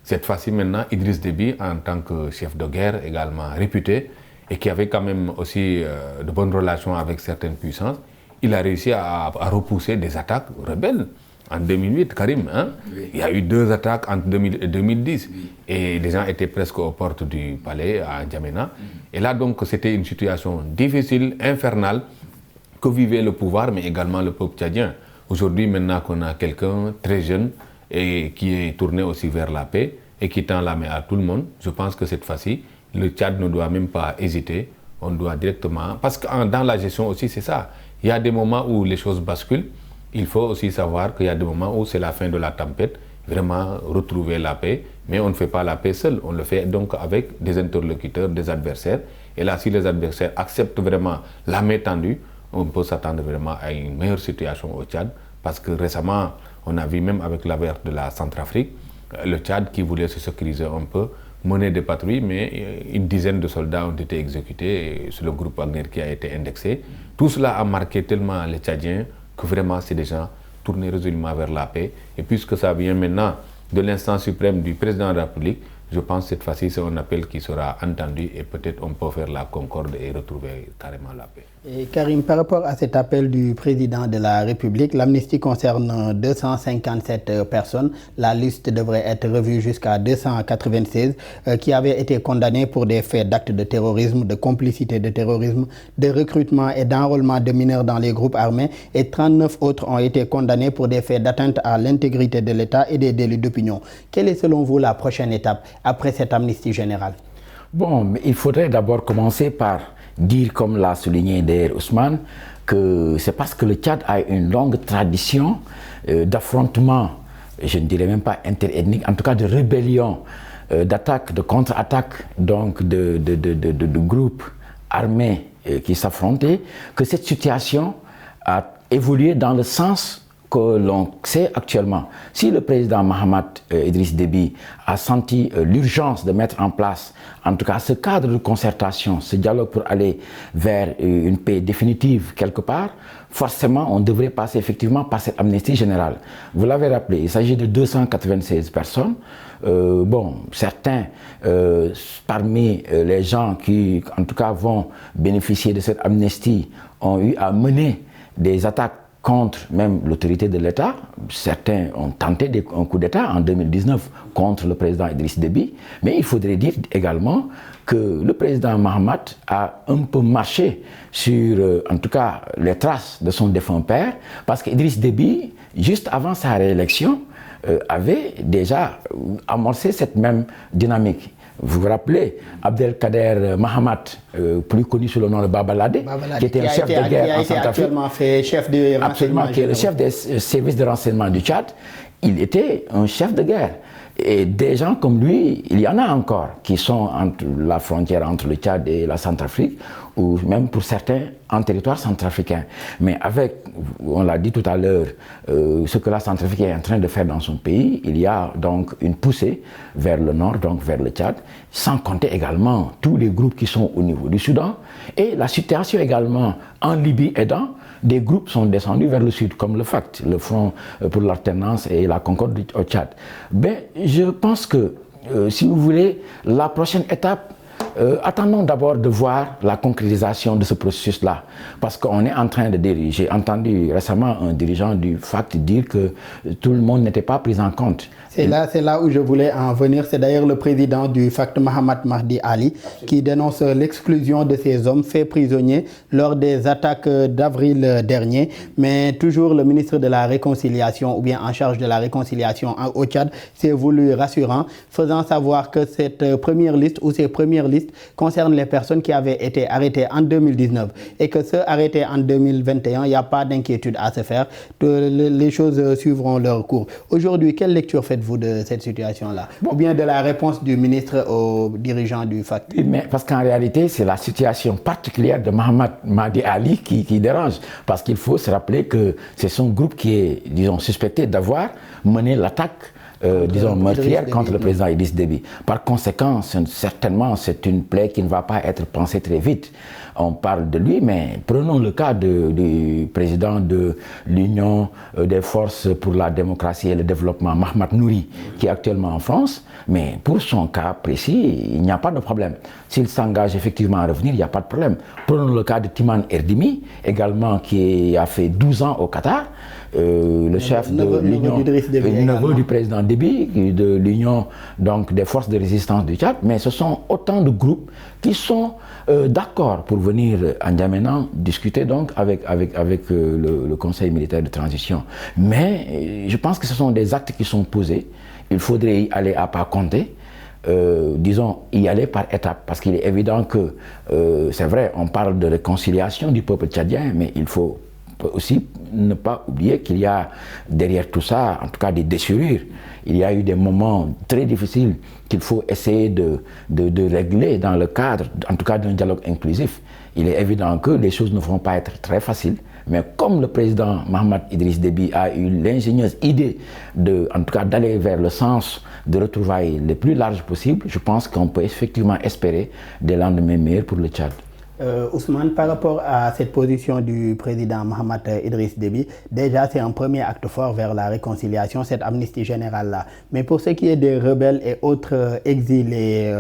Cette fois-ci maintenant, Idriss Déby, en tant que chef de guerre également réputé, et qui avait quand même aussi de bonnes relations avec certaines puissances, il a réussi à repousser des attaques rebelles. En 2008, Karim, hein, oui. Il y a eu 2 attaques entre 2000 et 2010, oui. Et les gens étaient presque aux portes du palais à N'Djamena. Et là donc c'était une situation difficile, infernale, que vivait le pouvoir, mais également le peuple tchadien. Aujourd'hui, maintenant qu'on a quelqu'un très jeune et qui est tourné aussi vers la paix et qui tend la main à tout le monde, je pense que cette fois-ci, le Tchad ne doit même pas hésiter. On doit directement... Parce que dans la gestion aussi, c'est ça. Il y a des moments où les choses basculent. Il faut aussi savoir qu'il y a des moments où c'est la fin de la tempête, vraiment retrouver la paix, mais on ne fait pas la paix seul, on le fait donc avec des interlocuteurs, des adversaires. Et là, si les adversaires acceptent vraiment la main tendue, on peut s'attendre vraiment à une meilleure situation au Tchad, parce que récemment, on a vu même avec l'affaire de la Centrafrique, le Tchad qui voulait se sécuriser un peu, mener des patrouilles, mais une dizaine de soldats ont été exécutés sur le groupe Wagner qui a été indexé. Tout cela a marqué tellement les Tchadiens que vraiment c'est des gens tournés résolument vers la paix. Et puisque ça vient maintenant de l'instance suprême du président de la République, Je pense que cette fois-ci, c'est un appel qui sera entendu et peut-être on peut faire la concorde et retrouver carrément la paix. Et Karim, par rapport à cet appel du président de la République, l'amnistie concerne 257 personnes. La liste devrait être revue jusqu'à 296 qui avaient été condamnées pour des faits d'actes de terrorisme, de complicité de terrorisme, de recrutement et d'enrôlement de mineurs dans les groupes armés. Et 39 autres ont été condamnés pour des faits d'atteinte à l'intégrité de l'État et des délits d'opinion. Quelle est selon vous la prochaine étape après cette amnistie générale? Bon, mais il faudrait d'abord commencer par dire, comme l'a souligné d'ailleurs Ousmane, que c'est parce que le Tchad a une longue tradition d'affrontement, je ne dirais même pas interethnique, en tout cas de rébellion, d'attaque, de contre-attaque, donc de groupes armés qui s'affrontaient, que cette situation a évolué dans le sens que l'on sait actuellement. Si le président Mahamat Idriss Déby a senti l'urgence de mettre en place, en tout cas ce cadre de concertation, ce dialogue pour aller vers une paix définitive quelque part, forcément on devrait passer effectivement par cette amnistie générale. Vous l'avez rappelé, il s'agit de 296 personnes. Bon, certains parmi les gens qui en tout cas vont bénéficier de cette amnistie ont eu à mener des attaques contre même l'autorité de l'État. Certains ont tenté un coup d'État en 2019 contre le président Idriss Déby. Mais il faudrait dire également que le président Mahamat a un peu marché sur, en tout cas, les traces de son défunt père, parce qu'Idriss Déby, juste avant sa réélection, avait déjà amorcé cette même dynamique. Vous vous rappelez, Abdelkader Mahamat, plus connu sous le nom de Babalade, qui était un chef de guerre en Centrafrique, actuellement fait chef de renseignement, qui est le chef des services de renseignement du Tchad, il était un chef de guerre. Et des gens comme lui, il y en a encore qui sont entre la frontière entre le Tchad et la Centrafrique, ou même pour certains en territoire centrafricain. Mais avec, on l'a dit tout à l'heure, ce que la Centrafrique est en train de faire dans son pays, il y a donc une poussée vers le nord, donc vers le Tchad, sans compter également tous les groupes qui sont au niveau du Soudan, et la situation également en Libye aidant, des groupes sont descendus vers le sud, comme le FACT, le Front pour l'alternance et la concorde au Tchad. Mais je pense que, si vous voulez, la prochaine étape, attendons d'abord de voir la concrétisation de ce processus-là. Parce qu'on est en train de dire, j'ai entendu récemment un dirigeant du FACT dire que tout le monde n'était pas pris en compte. C'est là où je voulais en venir. C'est d'ailleurs le président du FACT, Mahamat Mahdi Ali, qui dénonce l'exclusion de ces hommes faits prisonniers lors des attaques d'avril dernier. Mais toujours le ministre de la Réconciliation, ou bien en charge de la réconciliation au Tchad, s'est voulu rassurant, faisant savoir que cette première liste ou ces premières listes concernent les personnes qui avaient été arrêtées en 2019 et que ceux arrêtés en 2021, il n'y a pas d'inquiétude à se faire. Les choses suivront leur cours. Aujourd'hui, quelle lecture faites-vous de cette situation-là, ou bien de la réponse du ministre aux dirigeants du FACT? Mais parce qu'en réalité, c'est la situation particulière de Mahamat Mahdi Ali qui dérange. Parce qu'il faut se rappeler que c'est son groupe qui est, disons, suspecté d'avoir mené l'attaque disons, meurtrière contre le président Idriss Déby. Par conséquent, certainement, c'est une plaie qui ne va pas être pensée très vite. On parle de lui, mais prenons le cas du président de l'Union des forces pour la démocratie et le développement, Mahmat Nouri, qui est actuellement en France. Mais pour son cas précis, il n'y a pas de problème. S'il s'engage effectivement à revenir, il n'y a pas de problème. Prenons le cas de Timan Erdimi, également qui a fait 12 ans au Qatar. Le chef de l'Union, le neveu du président Déby, de l'Union donc des forces de résistance du Tchad, mais ce sont autant de groupes qui sont d'accord pour venir à N'Djamena discuter donc avec le Conseil militaire de transition. Mais je pense que ce sont des actes qui sont posés. Il faudrait y aller à pas compter. Disons, y aller par étapes, parce qu'il est évident que, c'est vrai, on parle de réconciliation du peuple tchadien, mais il faut aussi ne pas oublier qu'il y a derrière tout ça, en tout cas des déchirures. Il y a eu des moments très difficiles qu'il faut essayer de régler dans le cadre, en tout cas d'un dialogue inclusif. Il est évident que les choses ne vont pas être très faciles, mais comme le président Mahamat Idriss Déby a eu l'ingénieuse idée en tout cas d'aller vers le sens de retrouvailles les plus larges possibles, je pense qu'on peut effectivement espérer des lendemains meilleurs pour le Tchad. Ousmane, par rapport à cette position du président Mohamed Idriss Déby, déjà c'est un premier acte fort vers la réconciliation, cette amnistie générale-là. Mais pour ce qui est des rebelles et autres exilés,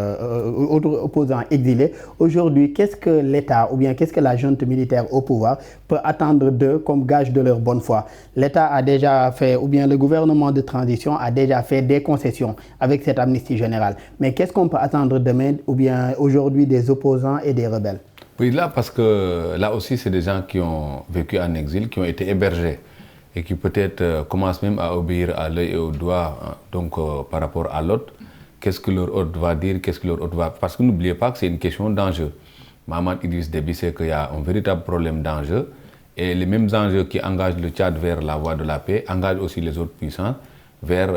autres opposants exilés, aujourd'hui, qu'est-ce que l'État ou bien qu'est-ce que la junte militaire au pouvoir peut attendre d'eux comme gage de leur bonne foi? L'État a déjà fait, ou bien le gouvernement de transition a déjà fait des concessions avec cette amnistie générale. Mais qu'est-ce qu'on peut attendre demain ou bien aujourd'hui des opposants et des rebelles? Oui, là, parce que là aussi, c'est des gens qui ont vécu en exil, qui ont été hébergés et qui peut-être commencent même à obéir à l'œil et au doigt, hein, donc par rapport à l'autre. Qu'est-ce que leur hôte va dire, qu'est-ce que leur hôte va... Parce que n'oubliez pas que c'est une question d'enjeu. Mohamed Idriss Déby sait qu'il y a un véritable problème d'enjeu et les mêmes enjeux qui engagent le Tchad vers la voie de la paix engagent aussi les autres puissances vers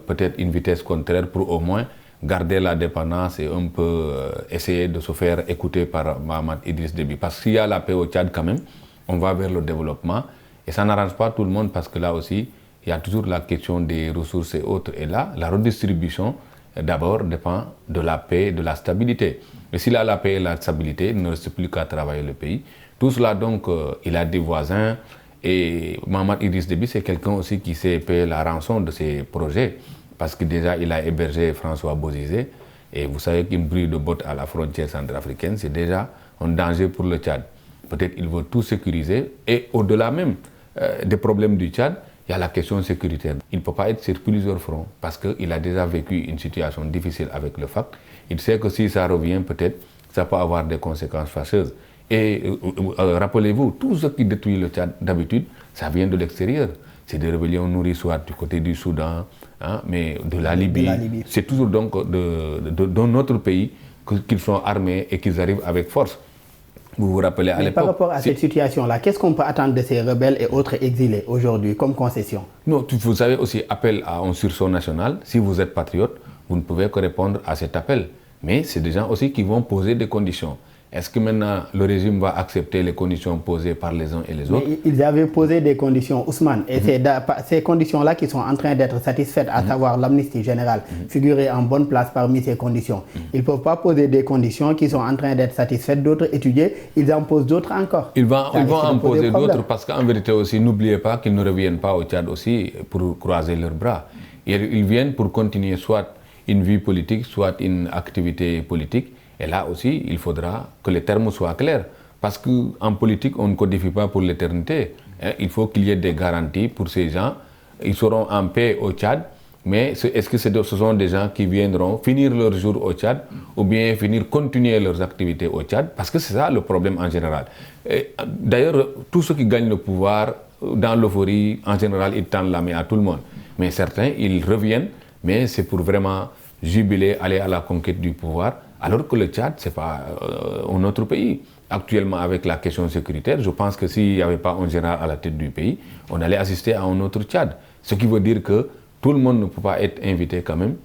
peut-être une vitesse contraire pour au moins garder la dépendance et un peu essayer de se faire écouter par Mohamed Idriss Déby. Parce que s'il y a la paix au Tchad quand même, on va vers le développement. Et ça n'arrange pas tout le monde parce que là aussi, il y a toujours la question des ressources et autres. Et là, la redistribution, d'abord, dépend de la paix et de la stabilité. Mais s'il a la paix et la stabilité, il ne reste plus qu'à travailler le pays. Tout cela, donc, il a des voisins. Et Mohamed Idriss Déby, c'est quelqu'un aussi qui sait payer la rançon de ses projets. Parce que déjà, il a hébergé François Bozizé. Et vous savez qu'une bruit de bottes à la frontière centrafricaine, c'est déjà un danger pour le Tchad. Peut-être qu'il veut tout sécuriser. Et au-delà même des problèmes du Tchad, il y a la question sécuritaire. Il ne peut pas être sur plusieurs fronts parce qu'il a déjà vécu une situation difficile avec le FAC. Il sait que si ça revient, peut-être, ça peut avoir des conséquences fâcheuses. Et rappelez-vous, tout ce qui détruit le Tchad, d'habitude, ça vient de l'extérieur. C'est des rébellions nourries soit du côté du Soudan, hein, mais de la Libye. C'est toujours donc de notre pays qu'ils sont armés et qu'ils arrivent avec force. Vous vous rappelez à l'époque... Par rapport à cette situation-là, qu'est-ce qu'on peut attendre de ces rebelles et autres exilés aujourd'hui comme concession? Non, vous avez aussi appel à un sursaut national. Si vous êtes patriote, vous ne pouvez que répondre à cet appel. Mais c'est des gens aussi qui vont poser des conditions. Est-ce que maintenant le régime va accepter les conditions posées par les uns et les autres? Mais ils avaient posé des conditions, Ousmane, et c'est ces conditions-là qui sont en train d'être satisfaites, à savoir l'amnistie générale, figurer en bonne place parmi ces conditions. Ils ne peuvent pas poser des conditions qui sont en train d'être satisfaites, d'autres étudiées, ils en posent d'autres encore. Ils vont en poser d'autres parce qu'en vérité aussi, n'oubliez pas qu'ils ne reviennent pas au Tchad aussi pour croiser leurs bras. Ils viennent pour continuer soit une vie politique, soit une activité politique. Et là aussi, il faudra que les termes soient clairs. Parce qu'en politique, on ne codifie pas pour l'éternité. Il faut qu'il y ait des garanties pour ces gens. Ils seront en paix au Tchad, mais est-ce que ce sont des gens qui viendront finir leur jour au Tchad ou bien continuer leurs activités au Tchad? Parce que c'est ça le problème en général. D'ailleurs, tous ceux qui gagnent le pouvoir, dans l'euphorie, en général, ils tendent la main à tout le monde. Mais certains, ils reviennent, mais c'est pour vraiment jubiler, aller à la conquête du pouvoir. Alors que le Tchad, ce n'est pas un autre pays. Actuellement, avec la question sécuritaire, je pense que s'il n'y avait pas un général à la tête du pays, on allait assister à un autre Tchad. Ce qui veut dire que tout le monde ne peut pas être invité quand même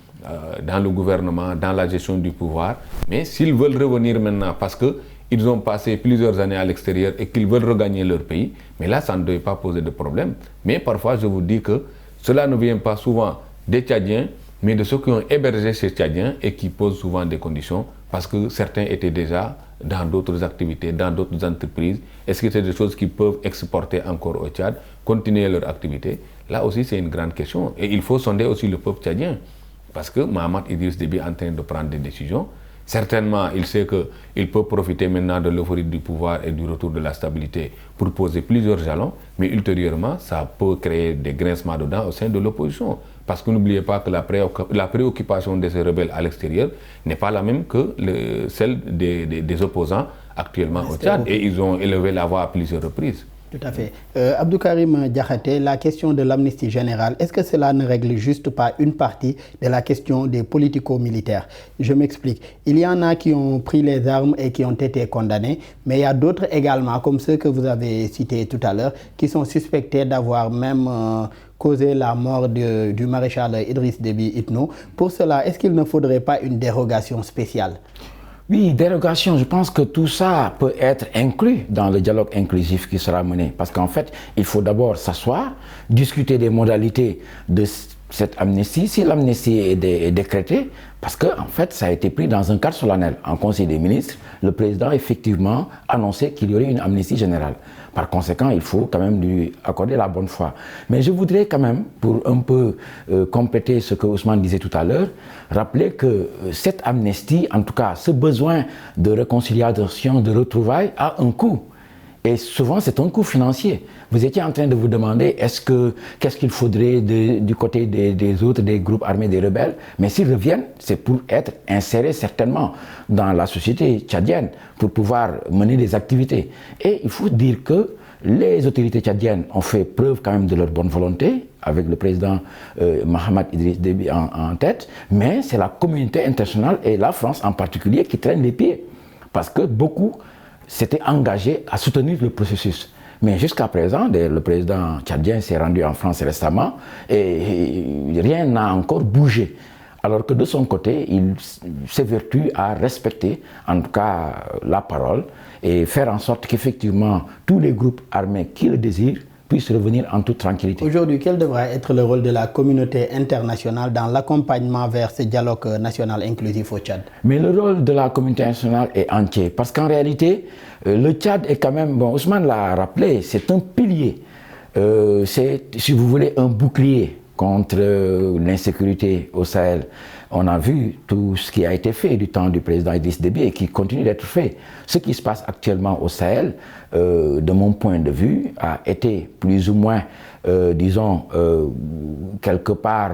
dans le gouvernement, dans la gestion du pouvoir. Mais s'ils veulent revenir maintenant parce qu'ils ont passé plusieurs années à l'extérieur et qu'ils veulent regagner leur pays, mais là, ça ne doit pas poser de problème. Mais parfois, je vous dis que cela ne vient pas souvent des Tchadiens, mais de ceux qui ont hébergé ces Tchadiens et qui posent souvent des conditions parce que certains étaient déjà dans d'autres activités, dans d'autres entreprises. Est-ce que c'est des choses qui peuvent exporter encore au Tchad, continuer leur activité? Là aussi, c'est une grande question. Et il faut sonder aussi le peuple tchadien parce que Mohamed Idriss Déby est en train de prendre des décisions. Certainement, il sait qu'il peut profiter maintenant de l'euphorie du pouvoir et du retour de la stabilité pour poser plusieurs jalons, mais ultérieurement, ça peut créer des grincements de dents au sein de l'opposition. Parce que n'oubliez pas que la préoccupation de ces rebelles à l'extérieur n'est pas la même que celle des opposants actuellement au Tchad. Et ils ont élevé la voix à plusieurs reprises. Tout à fait. Abdou Karim Diakhaté, la question de l'amnistie générale, est-ce que cela ne règle juste pas une partie de la question des politico-militaires? Je m'explique. Il y en a qui ont pris les armes et qui ont été condamnés, mais il y a d'autres également, comme ceux que vous avez cités tout à l'heure, qui sont suspectés d'avoir même causé la mort du maréchal Idriss Déby Itno. Pour cela, est-ce qu'il ne faudrait pas une dérogation spéciale? Oui, dérogation, je pense que tout ça peut être inclus dans le dialogue inclusif qui sera mené. Parce qu'en fait, il faut d'abord s'asseoir, discuter des modalités de cette amnistie, si l'amnistie est décrétée, parce qu'en fait, ça a été pris dans un cadre solennel. En Conseil des ministres, le président a effectivement annoncé qu'il y aurait une amnistie générale. Par conséquent, il faut quand même lui accorder la bonne foi. Mais je voudrais quand même, pour un peu compléter ce que Ousmane disait tout à l'heure, rappeler que cette amnistie, en tout cas ce besoin de réconciliation, de retrouvailles, a un coût. Et souvent, c'est un coût financier. Vous étiez en train de vous demander qu'est-ce qu'il faudrait du côté des autres, des groupes armés, des rebelles. Mais s'ils reviennent, c'est pour être insérés certainement dans la société tchadienne, pour pouvoir mener des activités. Et il faut dire que les autorités tchadiennes ont fait preuve quand même de leur bonne volonté, avec le président Mahamat Idriss Déby en tête, mais c'est la communauté internationale et la France en particulier qui traînent les pieds. Parce que beaucoup s'étaient engagés à soutenir le processus. Mais jusqu'à présent, le président tchadien s'est rendu en France récemment et rien n'a encore bougé. Alors que de son côté, il s'évertue à respecter en tout cas la parole et faire en sorte qu'effectivement tous les groupes armés qui le désirent puissent revenir en toute tranquillité. Aujourd'hui, quel devrait être le rôle de la communauté internationale dans l'accompagnement vers ce dialogue national inclusif au Tchad? Mais le rôle de la communauté internationale est entier, parce qu'en réalité, le Tchad est quand même, bon, Ousmane l'a rappelé, c'est un pilier, c'est, si vous voulez, un bouclier contre l'insécurité au Sahel. On a vu tout ce qui a été fait du temps du président Idriss Déby et qui continue d'être fait. Ce qui se passe actuellement au Sahel, de mon point de vue, a été plus ou moins, disons, quelque part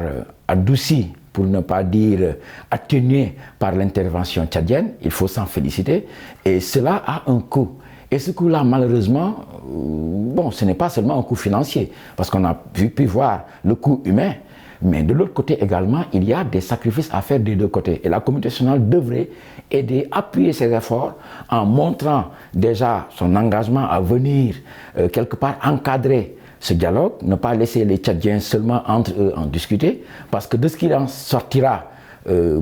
adouci, pour ne pas dire atténué par l'intervention tchadienne. Il faut s'en féliciter. Et cela a un coût. Et ce coût-là, malheureusement, bon, ce n'est pas seulement un coût financier, parce qu'on a pu voir le coût humain, mais de l'autre côté également, il y a des sacrifices à faire des deux côtés. Et la communauté nationale devrait aider, appuyer ses efforts en montrant déjà son engagement à venir quelque part encadrer ce dialogue, ne pas laisser les Tchadiens seulement entre eux en discuter, parce que de ce qu'il en sortira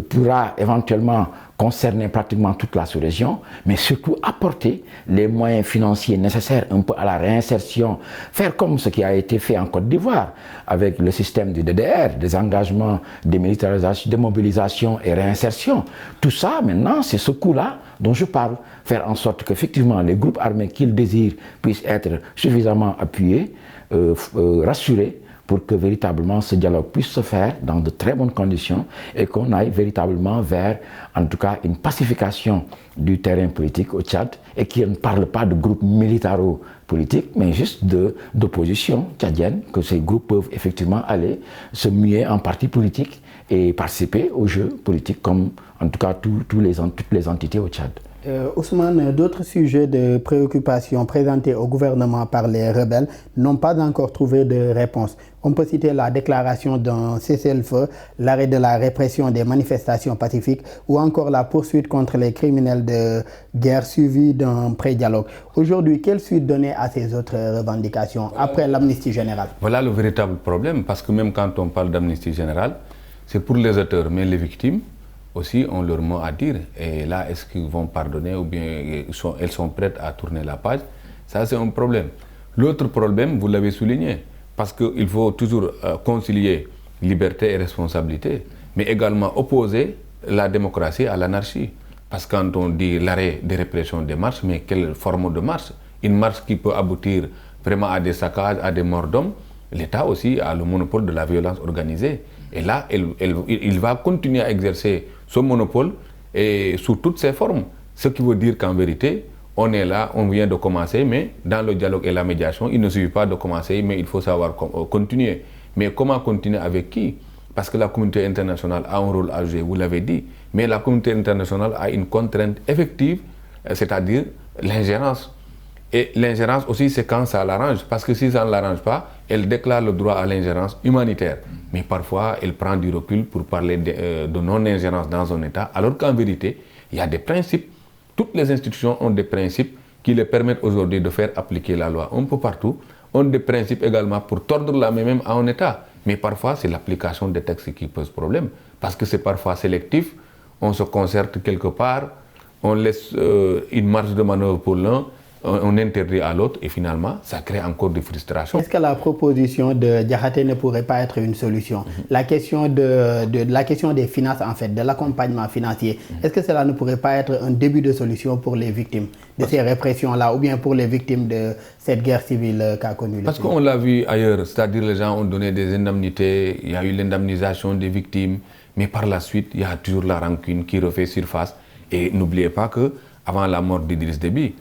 pourra éventuellement concerner pratiquement toute la sous-région, mais surtout apporter les moyens financiers nécessaires un peu à la réinsertion, faire comme ce qui a été fait en Côte d'Ivoire avec le système du DDR, des engagements, démilitarisation, démobilisation et réinsertion. Tout ça, maintenant, c'est ce coup-là dont je parle. Faire en sorte qu'effectivement les groupes armés qu'ils désirent puissent être suffisamment appuyés, rassurés, pour que véritablement ce dialogue puisse se faire dans de très bonnes conditions et qu'on aille véritablement vers, en tout cas, une pacification du terrain politique au Tchad et qui ne parle pas de groupes militaro-politiques, mais juste d'opposition tchadienne, que ces groupes peuvent effectivement aller se muer en parti politique et participer aux jeux politiques comme, en tout cas, toutes les entités au Tchad. Ousmane, d'autres sujets de préoccupation présentés au gouvernement par les rebelles n'ont pas encore trouvé de réponse. On peut citer la déclaration d'un cessez-le-feu, l'arrêt de la répression des manifestations pacifiques ou encore la poursuite contre les criminels de guerre suivie d'un pré-dialogue. Aujourd'hui, quelle suite donner à ces autres revendications après l'amnistie générale? Voilà le véritable problème, parce que même quand on parle d'amnistie générale, c'est pour les auteurs, mais les victimes aussi ont leur mot à dire. Et là, est-ce qu'ils vont pardonner ou bien elles sont prêtes à tourner la page? Ça, c'est un problème. L'autre problème, vous l'avez souligné, parce qu'il faut toujours concilier liberté et responsabilité, mais également opposer la démocratie à l'anarchie. Parce que quand on dit l'arrêt des répressions des marches, mais quelle forme de marche? Une marche qui peut aboutir vraiment à des saccages, à des morts d'hommes. L'État aussi a le monopole de la violence organisée. Et là, il va continuer à exercer son monopole et sous toutes ses formes. Ce qui veut dire qu'en vérité, on est là, on vient de commencer, mais dans le dialogue et la médiation, il ne suffit pas de commencer, mais il faut savoir continuer. Mais comment continuer avec qui? Parce que la communauté internationale a un rôle à jouer, vous l'avez dit, mais la communauté internationale a une contrainte effective, c'est-à-dire l'ingérence. Et l'ingérence aussi, c'est quand ça l'arrange, parce que si ça ne l'arrange pas, elle déclare le droit à l'ingérence humanitaire. Mais parfois, elle prend du recul pour parler de non-ingérence dans un État, alors qu'en vérité, il y a des principes. Toutes les institutions ont des principes qui les permettent aujourd'hui de faire appliquer la loi un peu partout, ont des principes également pour tordre la main même à un État. Mais parfois, c'est l'application des textes qui pose problème, parce que c'est parfois sélectif, on se concerte quelque part, on laisse une marge de manœuvre pour l'un, on interdit à l'autre et finalement, ça crée encore des frustrations. Est-ce que la proposition de Diakhaté ne pourrait pas être une solution? La question la question des finances, en fait, de l'accompagnement financier, est-ce que cela ne pourrait pas être un début de solution pour les victimes de ces répressions-là ou bien pour les victimes de cette guerre civile qu'a connue le pays? Parce qu'on l'a vu ailleurs, c'est-à-dire les gens ont donné des indemnités, il y a eu l'indemnisation des victimes, mais par la suite, il y a toujours la rancune qui refait surface. Et n'oubliez pas que avant la mort d'Idriss Déby,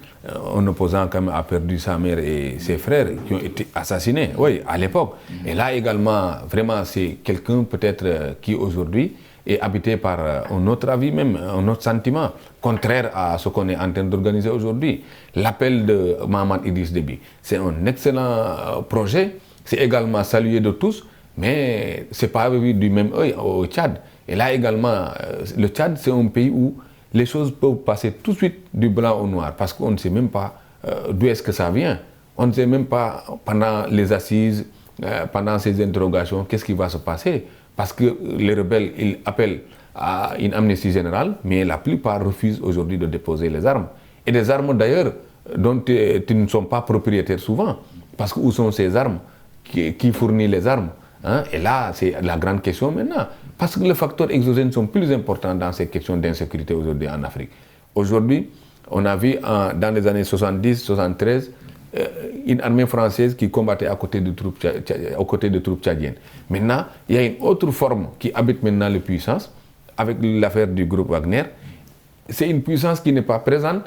un opposant quand même a perdu sa mère et ses frères qui ont été assassinés, oui, à l'époque. Et là également, vraiment, c'est quelqu'un peut-être qui aujourd'hui est habité par un autre avis même, un autre sentiment, contraire à ce qu'on est en train d'organiser aujourd'hui. L'appel de Mahamat Idriss Déby, c'est un excellent projet, c'est également salué de tous, mais ce n'est pas vu du même œil au Tchad. Et là également, le Tchad, c'est un pays où les choses peuvent passer tout de suite du blanc au noir, parce qu'on ne sait même pas d'où est-ce que ça vient. On ne sait même pas, pendant les assises, pendant ces interrogations, qu'est-ce qui va se passer. Parce que les rebelles, ils appellent à une amnistie générale, mais la plupart refusent aujourd'hui de déposer les armes. Et des armes d'ailleurs dont ils ne sont pas propriétaires souvent. Parce que où sont ces armes? Qui fournit les armes? Et là, c'est la grande question maintenant. Parce que les facteurs exogènes sont plus importants dans ces questions d'insécurité aujourd'hui en Afrique. Aujourd'hui, on a vu dans les années 70-73 une armée française qui combattait aux côtés de troupes tchadiennes. Maintenant, il y a une autre forme qui habite maintenant les puissances, avec l'affaire du groupe Wagner. C'est une puissance qui n'est pas présente.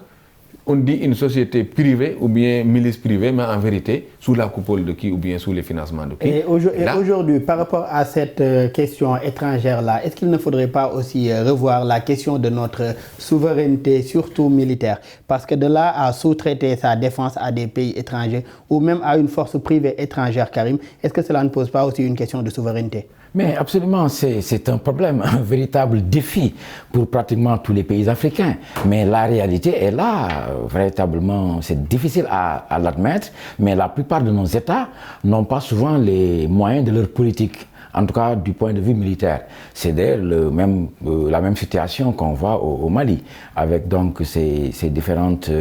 On dit une société privée ou bien milice privée, mais en vérité, sous la coupole de qui ou bien sous les financements de qui. Et aujourd'hui, par rapport à cette question étrangère-là, est-ce qu'il ne faudrait pas aussi revoir la question de notre souveraineté, surtout militaire? Parce que de là à sous-traiter sa défense à des pays étrangers ou même à une force privée étrangère, Karim, est-ce que cela ne pose pas aussi une question de souveraineté? Mais absolument, c'est un problème, un véritable défi pour pratiquement tous les pays africains. Mais la réalité est là, véritablement, c'est difficile à l'admettre, mais la plupart de nos États n'ont pas souvent les moyens de leur politique, en tout cas du point de vue militaire. C'est d'ailleurs la même situation qu'on voit au Mali, avec donc ces différentes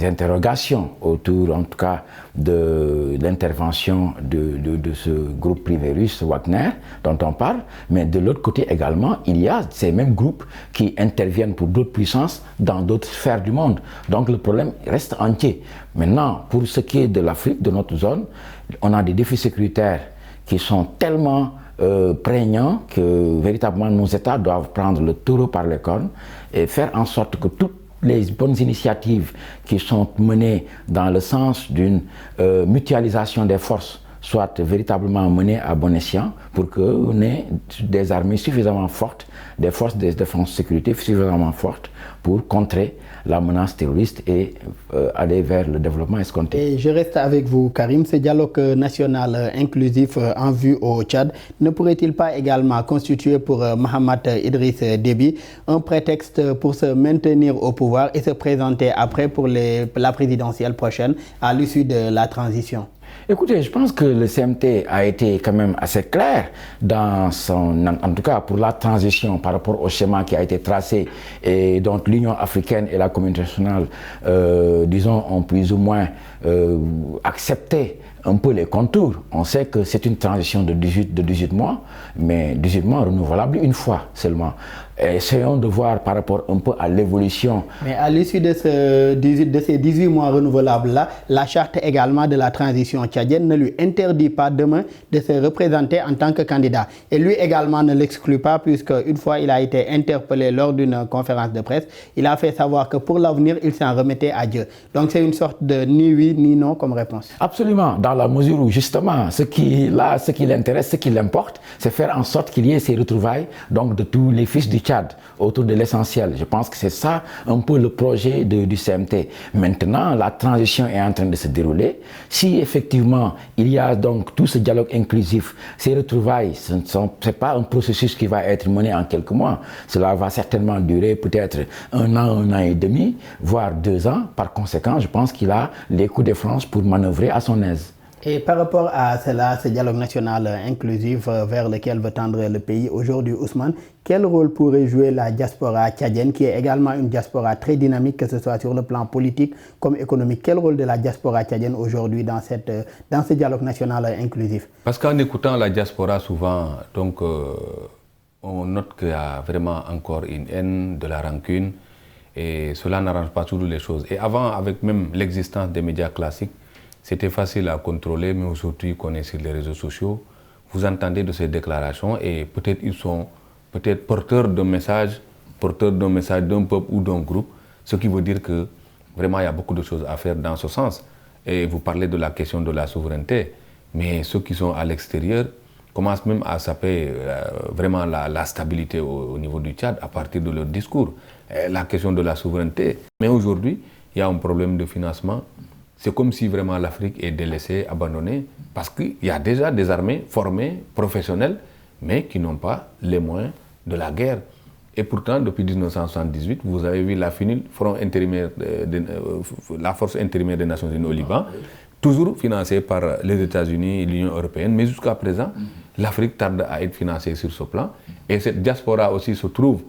interrogations autour, en tout cas, de l'intervention de ce groupe privé russe Wagner dont on parle, mais de l'autre côté également, il y a ces mêmes groupes qui interviennent pour d'autres puissances dans d'autres sphères du monde. Donc le problème reste entier. Maintenant, pour ce qui est de l'Afrique, de notre zone, on a des défis sécuritaires qui sont tellement prégnants que véritablement nos États doivent prendre le taureau par les cornes et faire en sorte que toutes les bonnes initiatives qui sont menées dans le sens d'une mutualisation des forces soient véritablement menées à bon escient pour qu'on ait des armées suffisamment fortes, des forces de défense et sécurité suffisamment fortes pour contrer la menace terroriste et aller vers le développement escompté. Et je reste avec vous, Karim. Ce dialogue national inclusif en vue au Tchad ne pourrait-il pas également constituer pour Mahamat Idriss Déby un prétexte pour se maintenir au pouvoir et se présenter après pour la présidentielle prochaine à l'issue de la transition? Écoutez, je pense que le CMT a été quand même assez clair dans en tout cas pour la transition par rapport au schéma qui a été tracé et dont l'Union africaine et la communauté nationale, disons, ont plus ou moins accepté un peu les contours. On sait que c'est une transition de 18 mois, mais 18 mois renouvelables une fois seulement. Essayons de voir par rapport un peu à l'évolution. Mais à l'issue de ces 18 mois renouvelables-là, la charte également de la transition tchadienne ne lui interdit pas demain de se représenter en tant que candidat. Et lui également ne l'exclut pas puisque une fois il a été interpellé lors d'une conférence de presse, il a fait savoir que pour l'avenir, il s'en remettait à Dieu. Donc c'est une sorte de ni oui ni non comme réponse. Absolument, dans la mesure où justement ce qui l'intéresse, ce qui l'importe, c'est faire en sorte qu'il y ait ces retrouvailles donc de tous les fils du Tchad autour de l'essentiel. Je pense que c'est ça un peu le projet du CMT. Maintenant, la transition est en train de se dérouler. Si effectivement il y a donc tout ce dialogue inclusif, ces retrouvailles, ce n'est pas un processus qui va être mené en quelques mois. Cela va certainement durer peut-être un an et demi, voire 2 ans. Par conséquent, je pense qu'il a les coups de France pour manœuvrer à son aise. Et par rapport à cela, ce dialogue national inclusif vers lequel veut tendre le pays aujourd'hui, Ousmane, quel rôle pourrait jouer la diaspora tchadienne, qui est également une diaspora très dynamique, que ce soit sur le plan politique comme économique? Quel rôle de la diaspora tchadienne aujourd'hui dans ce dialogue national inclusif? Parce qu'en écoutant la diaspora, souvent, donc, on note qu'il y a vraiment encore une haine, de la rancune, et cela n'arrange pas toujours les choses. Et avant, avec même l'existence des médias classiques, c'était facile à contrôler, mais aujourd'hui qu'on est sur les réseaux sociaux, vous entendez de ces déclarations et peut-être ils sont porteurs d'un message d'un peuple ou d'un groupe, ce qui veut dire que vraiment il y a beaucoup de choses à faire dans ce sens. Et vous parlez de la question de la souveraineté, mais ceux qui sont à l'extérieur commencent même à saper vraiment la stabilité au niveau du Tchad à partir de leur discours. La question de la souveraineté. Mais aujourd'hui, il y a un problème de financement. C'est comme si vraiment l'Afrique est délaissée, abandonnée, parce qu'il y a déjà des armées formées, professionnelles, mais qui n'ont pas les moyens de la guerre. Et pourtant, depuis 1978, vous avez vu la FINUL, la Force intérimaire des Nations Unies au Liban, toujours financée par les États-Unis et l'Union européenne, mais jusqu'à présent, l'Afrique tarde à être financée sur ce plan. Et cette diaspora aussi se trouve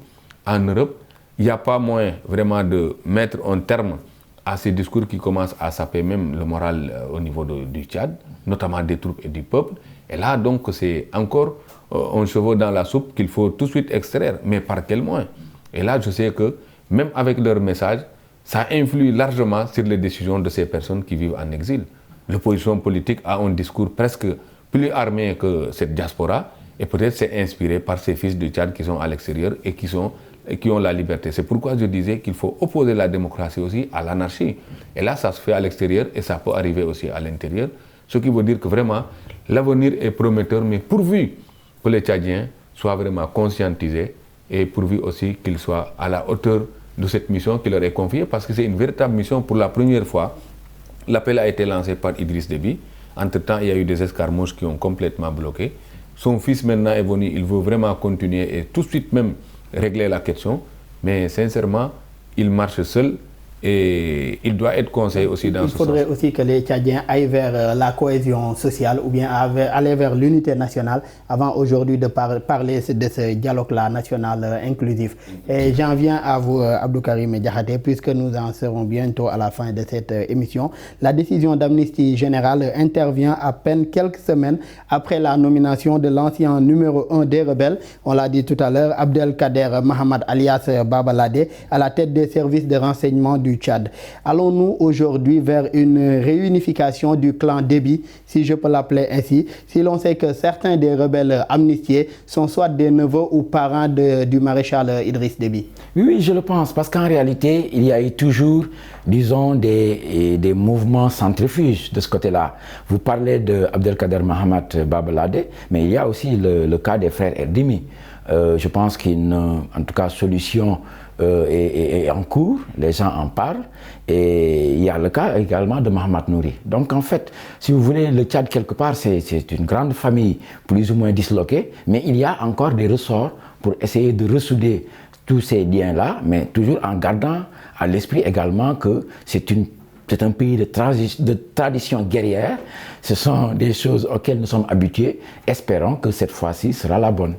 en Europe. Il n'y a pas moyen vraiment de mettre un terme à ces discours qui commencent à saper même le moral au niveau du Tchad, notamment des troupes et du peuple. Et là, donc, c'est encore un cheveu dans la soupe qu'il faut tout de suite extraire. Mais par quel moyen? Et là, je sais que même avec leur message, ça influe largement sur les décisions de ces personnes qui vivent en exil. L'opposition politique a un discours presque plus armé que cette diaspora, et peut-être c'est inspiré par ces fils du Tchad qui sont à l'extérieur et qui ont la liberté. C'est pourquoi je disais qu'il faut opposer la démocratie aussi à l'anarchie. Et là, ça se fait à l'extérieur et ça peut arriver aussi à l'intérieur. Ce qui veut dire que vraiment, l'avenir est prometteur, mais pourvu que les Tchadiens soient vraiment conscientisés et pourvu aussi qu'ils soient à la hauteur de cette mission qui leur est confiée, parce que c'est une véritable mission. Pour la première fois, l'appel a été lancé par Idriss Déby. Entre-temps, il y a eu des escarmouches qui ont complètement bloqué. Son fils maintenant est venu, il veut vraiment continuer et tout de suite même régler la question, mais sincèrement, il marche seul et il doit être conseillé aussi dans ce sens. Il faudrait aussi que les Tchadiens aillent vers la cohésion sociale ou bien aller vers l'unité nationale avant aujourd'hui de parler de ce dialogue-là national inclusif. Et j'en viens à vous, Abdou Karim Diakhaté, puisque nous en serons bientôt à la fin de cette émission. La décision d'Amnesty Générale intervient à peine quelques semaines après la nomination de l'ancien numéro 1 des rebelles, on l'a dit tout à l'heure, Abdelkader Mohamed alias Baba Ladé, à la tête des services de renseignement du Tchad. Allons-nous aujourd'hui vers une réunification du clan Déby, si je peux l'appeler ainsi, si l'on sait que certains des rebelles amnistiés sont soit des neveux ou parents du maréchal Idriss Déby? Oui, je le pense, parce qu'en réalité, il y a eu toujours, disons, des mouvements centrifuges de ce côté-là. Vous parlez de Abdelkader Mohamed Baba Ladé, mais il y a aussi le cas des frères Erdimi. Je pense qu'une, en tout cas, solution est en cours, les gens en parlent, et il y a le cas également de Mohamed Nouri. Donc en fait, si vous voulez, le Tchad quelque part, c'est une grande famille plus ou moins disloquée, mais il y a encore des ressorts pour essayer de ressouder tous ces liens-là, mais toujours en gardant à l'esprit également que c'est un pays de tradition guerrière. Ce sont des choses auxquelles nous sommes habitués. Espérons que cette fois-ci sera la bonne.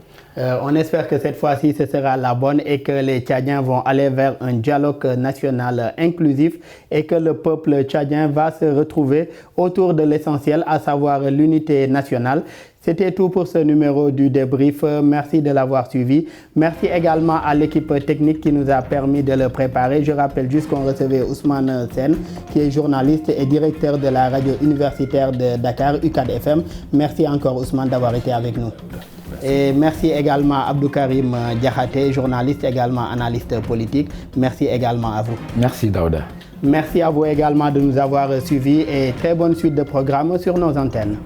On espère que cette fois-ci ce sera la bonne et que les Tchadiens vont aller vers un dialogue national inclusif et que le peuple tchadien va se retrouver autour de l'essentiel, à savoir l'unité nationale. C'était tout pour ce numéro du débrief. Merci de l'avoir suivi. Merci également à l'équipe technique qui nous a permis de le préparer. Je rappelle juste qu'on recevait Ousmane Sen, qui est journaliste et directeur de la radio universitaire de Dakar, UCAD FM. Merci encore Ousmane d'avoir été avec nous. Et merci également à Abdou Karim Diakhaté, journaliste également analyste politique. Merci également à vous. Merci Daouda. Merci à vous également de nous avoir suivis et très bonne suite de programmes sur nos antennes.